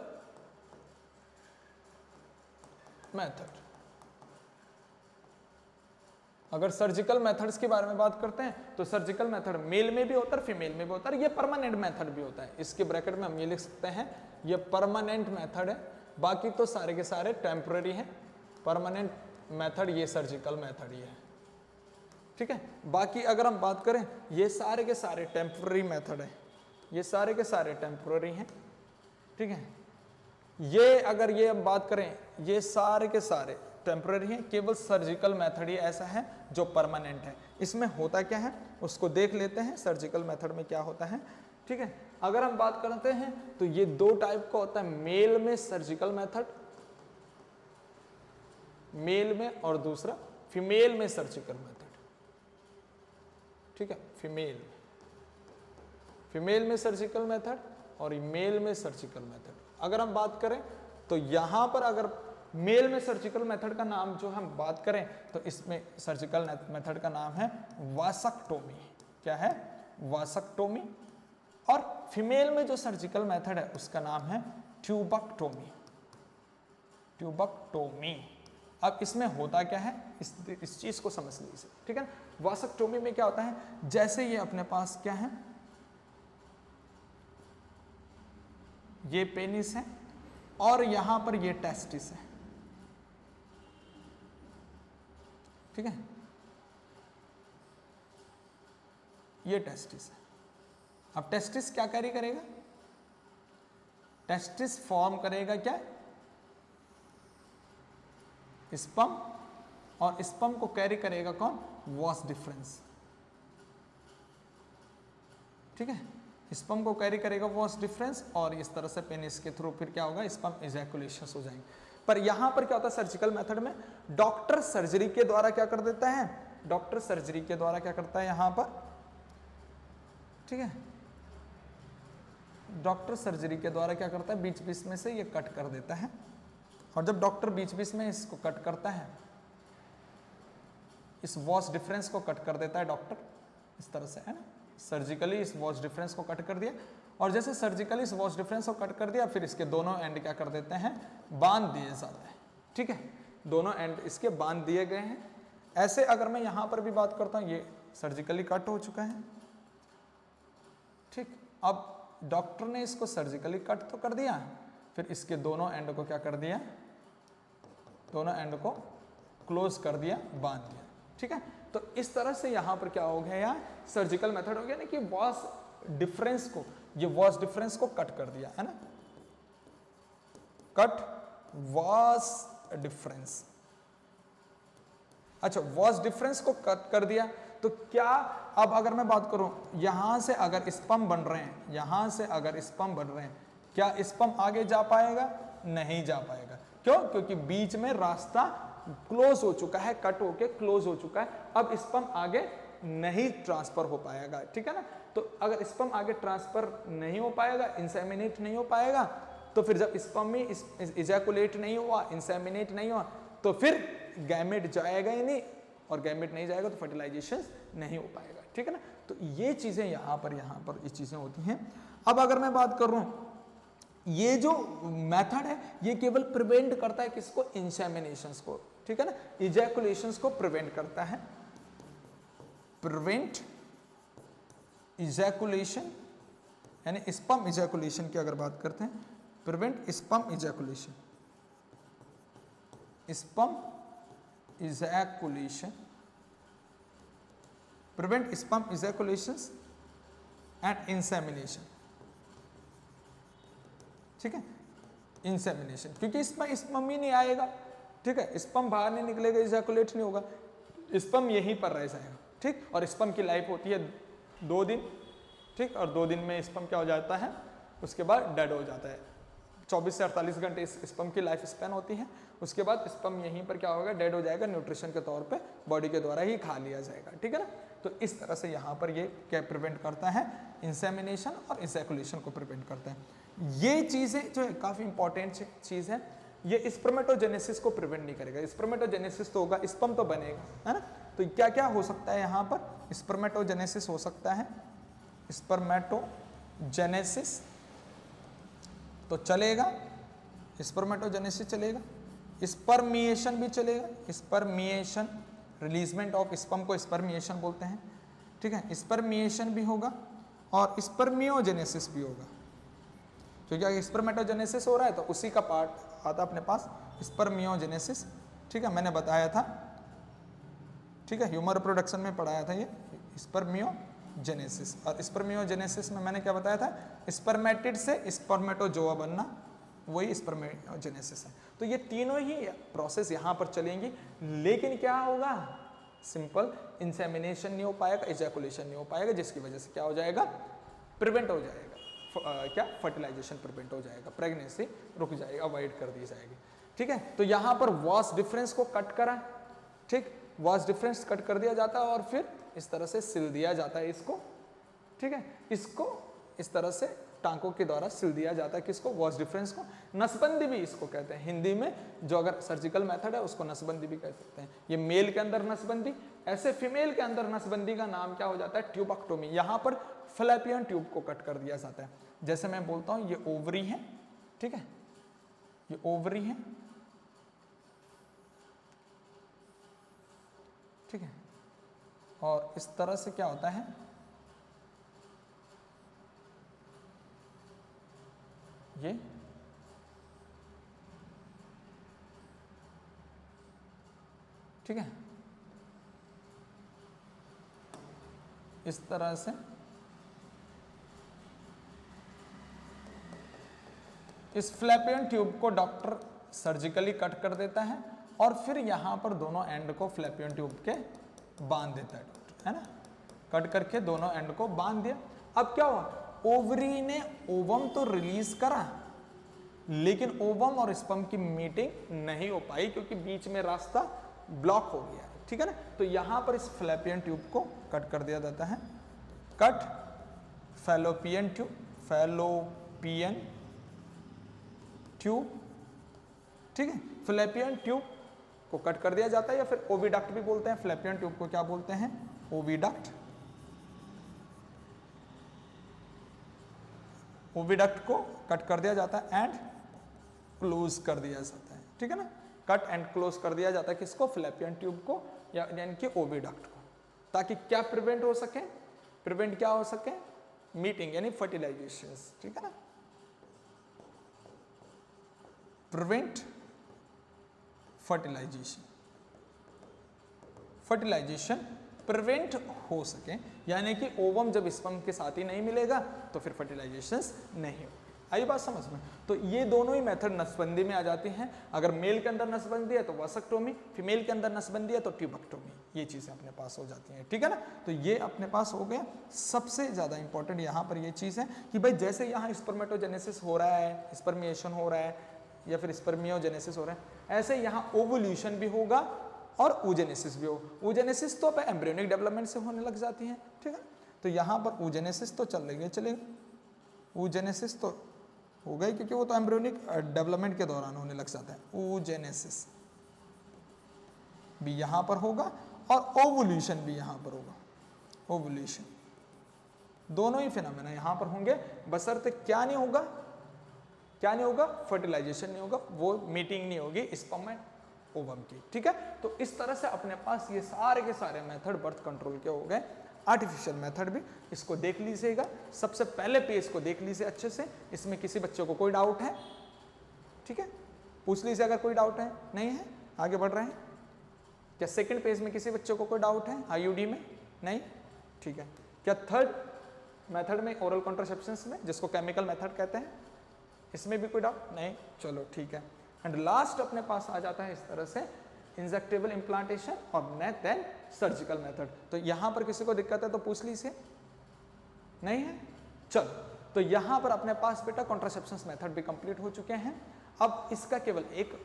मेथड, अगर सर्जिकल मेथड्स के बारे में बात करते हैं तो सर्जिकल मेथड मेल में भी होता है, फीमेल में भी होता है, ये परमानेंट मेथड भी होता है। इसके ब्रैकेट में हम ये लिख सकते हैं, ये परमानेंट मेथड है, बाकी तो सारे के सारे टेम्पररी हैं। परमानेंट मेथड ये सर्जिकल मेथड ही है, ठीक है। बाकी अगर हम बात करें, ये सारे के सारे टेम्पररी मेथड है, ये सारे के सारे टेम्पररी हैं, ठीक है। ये अगर ये हम बात करें, ये सारे के सारे टेम्पररी हैं, केवल सर्जिकल मेथड ही ऐसा है जो परमानेंट है। इसमें होता क्या है उसको देख लेते हैं, सर्जिकल मेथड में क्या होता है, ठीक है। अगर हम बात करते हैं तो ये दो टाइप का होता है, मेल में सर्जिकल मेथड, मेल में, और दूसरा फीमेल में सर्जिकल मेथड, ठीक है। फीमेल में सर्जिकल मेथड और मेल में सर्जिकल मेथड। अगर हम बात करें तो यहां पर अगर मेल में सर्जिकल मेथड का नाम जो हम बात करें तो इसमें सर्जिकल मेथड का नाम है वासक्टोमी। क्या है? वासक्टोमी। और फीमेल में जो सर्जिकल मेथड है उसका नाम है ट्यूबक्टोमी। ट्यूबक्टोमी। अब इसमें होता क्या है, इस चीज को समझ लीजिए, ठीक है। वासक्टोमी में क्या होता है, जैसे ये अपने पास क्या है, ये पेनिस है और यहां पर ये टेस्टिस है, ठीक है, ये टेस्टिस है। अब टेस्टिस क्या कैरी करेगा, टेस्टिस फॉर्म करेगा क्या, स्पर्म, और स्पर्म को कैरी करेगा कौन, वॉस डिफरेंस, ठीक है। स्पर्म को कैरी करेगा वॉस डिफरेंस और इस तरह से पेनिस के थ्रू फिर क्या होगा, स्पर्म इजैकुलेशन हो जाएंगे। पर यहां पर क्या होता है सर्जिकल मेथड में, डॉक्टर सर्जरी के द्वारा क्या कर देता है, डॉक्टर सर्जरी के द्वारा क्या करता है यहां पर, ठीक है, डॉक्टर सर्जरी के द्वारा क्या करता है, बीच बीच में से ये कट कर देता है। और जब डॉक्टर बीच बीच में इसको कट करता है, इस वॉस डिफरेंस को कट कर देता है डॉक्टर, इस तरह से, है ना, सर्जिकली इस वॉस डिफरेंस को कट कर दिया। और जैसे सर्जिकली इस वॉस डिफरेंस को कट कर दिया, फिर इसके दोनों एंड क्या कर देते हैं, बांध दिए जाते हैं, ठीक है, दोनों एंड इसके बांध दिए गए हैं। ऐसे अगर मैं यहां पर भी बात करता हूं, ये सर्जिकली कट हो चुका है, ठीक। अब डॉक्टर ने इसको सर्जिकली कट तो कर दिया, फिर इसके दोनों एंड को क्या कर दिया, दोनों एंड को क्लोज कर दिया, बांध दिया, ठीक है। तो इस तरह से यहां पर क्या हो गया, यार सर्जिकल मेथड हो गया ना, कि वॉस डिफरेंस को, ये वॉस डिफरेंस को कट कर दिया, है ना, कट वॉस डिफरेंस। अच्छा, वॉस डिफरेंस को कट कर दिया तो क्या, अब अगर मैं बात करूं, यहां से अगर स्पर्म बन रहे हैं, यहां से अगर स्पर्म बन रहे हैं, क्या स्पर्म आगे जा पाएगा, नहीं जा पाएगा। क्यों? क्योंकि बीच में रास्ता क्लोज हो चुका है, कट होके क्लोज हो चुका है, अब स्पर्म आगे नहीं ट्रांसफर हो पाएगा, ठीक है ना। तो अगर स्पर्म आगे ट्रांसफर नहीं हो पाएगा, इंसेमिनेट नहीं हो पाएगा, तो फिर जब स्पर्म में इजैकुलेट नहीं हुआ, इंसेमिनेट नहीं हुआ, तो फिर गैमेट जाएगा ही नहीं, और गैमेट नहीं जाएगा तो फर्टिलाइजेशन नहीं हो पाएगा, ठीक है ना। तो ये चीजें यहां पर ये चीजें होती हैं। अब अगर मैं बात कर रहा हूं, ये जो मेथड है ये केवल प्रिवेंट करता है किसको, इंसेमिनेशंस को, ठीक है ना, इजैकुलेशंस को प्रिवेंट करता है, प्रिवेंट इजैकुलेशन, यानी स्पर्म इजैकुलेशन की अगर बात करते हैं, prevent sperm ejaculation, sperm ejaculation, prevent sperm ejaculations and insemination, ठीक है, इंसेमिनेशन, क्योंकि इसमें स्पर्म ही नहीं आएगा, ठीक है, स्पर्म बाहर नहीं निकलेगा, इजैकुलेट नहीं होगा, स्पर्म यहीं पर रह जाएगा, ठीक। और स्पर्म की लाइफ होती है 2 दिन, ठीक, और 2 दिन में स्पर्म क्या हो जाता है, उसके बाद डेड हो जाता है। 24 से 48 घंटे इस स्पर्म की लाइफ स्पैन होती है, उसके बाद स्पर्म यहीं पर क्या होगा, डेड हो जाएगा, न्यूट्रिशन के तौर पे बॉडी के द्वारा ही खा लिया जाएगा, ठीक है ना। तो इस तरह से यहाँ पर ये क्या प्रिवेंट करता है, इंसेमिनेशन और इजैकुलेशन को प्रिवेंट करता है। ये चीज़ें जो है काफ़ी इंपॉर्टेंट चीज़ है, ये स्पर्मेटोजेनेसिस को प्रिवेंट नहीं करेगा। स्पर्मेटोजेनेसिस तो होगा, स्पर्म तो बनेगा, है ना। तो क्या क्या हो सकता है यहाँ पर, स्पर्मेटोजेनेसिस हो सकता है, स्पर्मेटोजेनेसिस तो चलेगा, स्पर्मेटोजेनेसिस चलेगा, स्पर्मिएशन भी चलेगा, स्पर्मिएशन रिलीजमेंट ऑफ स्पर्म को स्पर्मिएशन बोलते हैं, ठीक है। स्पर्मिएशन भी होगा और स्पर्मियोजेनेसिस भी होगा, क्योंकि स्पर्मेटोजेनेसिस हो रहा है तो उसी का पार्ट आता अपने पास स्पर्मियोजेनेसिस, ठीक है, मैंने बताया था, ठीक है, ह्यूमन रिप्रोडक्शन में पढ़ाया था ये स्पर्मियोजेनेसिस। और स्पर्मियोजेनेसिस में मैंने क्या बताया था, स्पर्मेटिड से स्पर्मेटोजोआ बनना, वही स्पर्मियोजेनेसिस है। तो ये तीनों ही प्रोसेस यहाँ पर चलेंगी, लेकिन क्या होगा, सिंपल इंसेमिनेशन नहीं हो पाएगा, इजैकुलेशन नहीं हो पाएगा, जिसकी वजह से क्या हो जाएगा, प्रिवेंट हो जाएगा, क्या फर्टिलाइजेशन प्रिवेंट हो जाएगा, प्रेगनेंसी रुक जाएगी, अवॉइड कर दी जाएगी, ठीक है। तो यहाँ पर वास डिफरेंस को कट करा, ठीक, वास डिफरेंस कट कर दिया जाता है और फिर इस तरह से सिल दिया जाता है इसको, ठीक है, इसको इस तरह से टांकों के द्वारा सिल दिया जाता है, किसको, वॉस डिफरेंस को। नसबंदी भी इसको कहते हैं हिंदी में, जो अगर सर्जिकल मेथड है उसको नसबंदी भी कह सकते हैं। ये मेल के अंदर नसबंदी, ऐसे फीमेल के अंदर नसबंदी का नाम क्या हो जाता है, ट्यूबेक्टोमी। यहाँ पर फैलोपियन ट्यूब को कट कर दिया जाता है। जैसे मैं बोलता हूँ ये ओवरी है, ठीक है, ये ओवरी है, ठीक है, और इस तरह से क्या होता है, ये ठीक है, इस तरह से इस फ्लैपियन ट्यूब को डॉक्टर सर्जिकली कट कर देता है और फिर यहां पर दोनों एंड को फ्लैपियन ट्यूब के बांध देता है डॉक्टर, है ना, कट करके दोनों एंड को बांध दिया। अब क्या हुआ, ओवरी ने ओवम तो रिलीज करा, लेकिन ओवम और स्पर्म की मीटिंग नहीं हो पाई क्योंकि बीच में रास्ता ब्लॉक हो गया, ठीक है ना। तो यहां पर इस फ्लैपियन ट्यूब को कट कर दिया जाता है, cut fallopian tube, fallopian tube, ठीक है, फ्लैपियन ट्यूब को कट कर दिया जाता है, या फिर ओविडक्ट भी बोलते हैं, फ्लैपियन ट्यूब को क्या बोलते हैं, ओविडक्ट। ओविडक्ट को कट कर दिया जाता है एंड क्लोज कर दिया जाता है, ठीक है ना, कट एंड क्लोज कर दिया जाता है किसको, फ्लैपियन ट्यूब को, या यानी कि ओविडक्ट को, ताकि क्या प्रिवेंट हो सके, प्रिवेंट क्या हो सके, मीटिंग यानी फर्टिलाइजेशन, ठीक है ना, प्रिवेंट फर्टिलाइजेशन, फर्टिलाइजेशन प्रिवेंट हो सके, यानी कि ओवम जब स्पर्म के साथ ही नहीं मिलेगा तो फिर फर्टिलाइजेशन नहीं होगी। आई बात समझ में। तो ये दोनों ही मेथड नसबंदी में आ जाती हैं। अगर मेल के अंदर नसबंदी है तो वासक्टोमी, फीमेल के अंदर नसबंदी है तो ट्यूबेक्टोमी, ये चीजें अपने पास हो जाती हैं, ठीक है ना। तो ये अपने पास हो गया। सबसे ज्यादा इंपॉर्टेंट यहाँ पर ये चीज है कि भाई जैसे यहाँ स्पर्मेटोजेनेसिस हो रहा है, स्पर्मिएशन हो रहा है या फिर स्पर्मियोजेनेसिस हो रहा है, ऐसे यहाँ ओवुल्यूशन भी होगा और ऊजेनेसिस भी हो। ऊजेनेसिस तो एम्ब्रियोनिक डेवलपमेंट से होने लग जाती है, ठीक है। तो यहाँ पर ऊजेनेसिस तो चल रही है, चलेगा, ऊजेनेसिस तो हो गई क्योंकि वो तो एम्ब्रियोनिक डेवलपमेंट के दौरान होने लग जाता है। ऊजेनेसिस भी यहाँ पर होगा और ओवुल्यूशन भी यहाँ पर होगा। ओवुल्यूशन दोनों ही फिनोमेना यहाँ पर होंगे, बशर्ते क्या नहीं होगा, क्या नहीं होगा, फर्टिलाइजेशन नहीं होगा, वो मीटिंग नहीं होगी स्पर्म एंड ओवम की, ठीक है। तो इस तरह से अपने पास ये सारे के सारे मेथड बर्थ कंट्रोल के हो गए। आर्टिफिशियल मेथड भी इसको देख लीजिएगा, सबसे पहले पेज को देख लीजिए अच्छे से, इसमें किसी बच्चे को कोई डाउट है, ठीक है, पूछ लीजिए अगर कोई डाउट है, नहीं है आगे बढ़ रहे हैं। क्या सेकंड पेज में किसी बच्चे को कोई डाउट है आईयूडी में, नहीं, ठीक है। क्या थर्ड मेथड में ओरल कॉन्ट्रासेप्शंस में, जिसको केमिकल मेथड कहते हैं, इसमें भी कोई डाउट नहीं, चलो ठीक है। एंड लास्ट अपने पास आ जाता है इस तरह से इंजेक्टेबल इम्प्लांटेशन और देन सर्जिकल मेथड। तो यहां पर किसी को दिक्कत है तो पूछ लीजिए, नहीं है, चलो। तो यहां पर अपने पास बेटा कॉन्ट्रासेप्शंस मेथड भी कंप्लीट हो चुके हैं। अब इसका केवल एक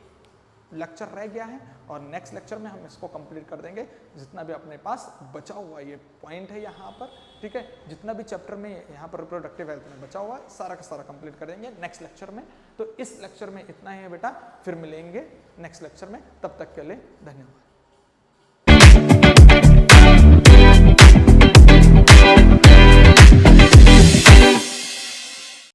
लेक्चर रह गया है और नेक्स्ट लेक्चर में हम इसको कंप्लीट कर देंगे, जितना भी अपने पास बचा हुआ ये पॉइंट है यहाँ पर, ठीक है, जितना भी चैप्टर में यहाँ पर रिप्रोडक्टिव हेल्थ में बचा हुआ है सारा का सारा कंप्लीट कर देंगे नेक्स्ट लेक्चर में। तो इस लेक्चर में इतना ही है बेटा, फिर मिलेंगे नेक्स्ट लेक्चर में, तब तक के लिए धन्यवाद।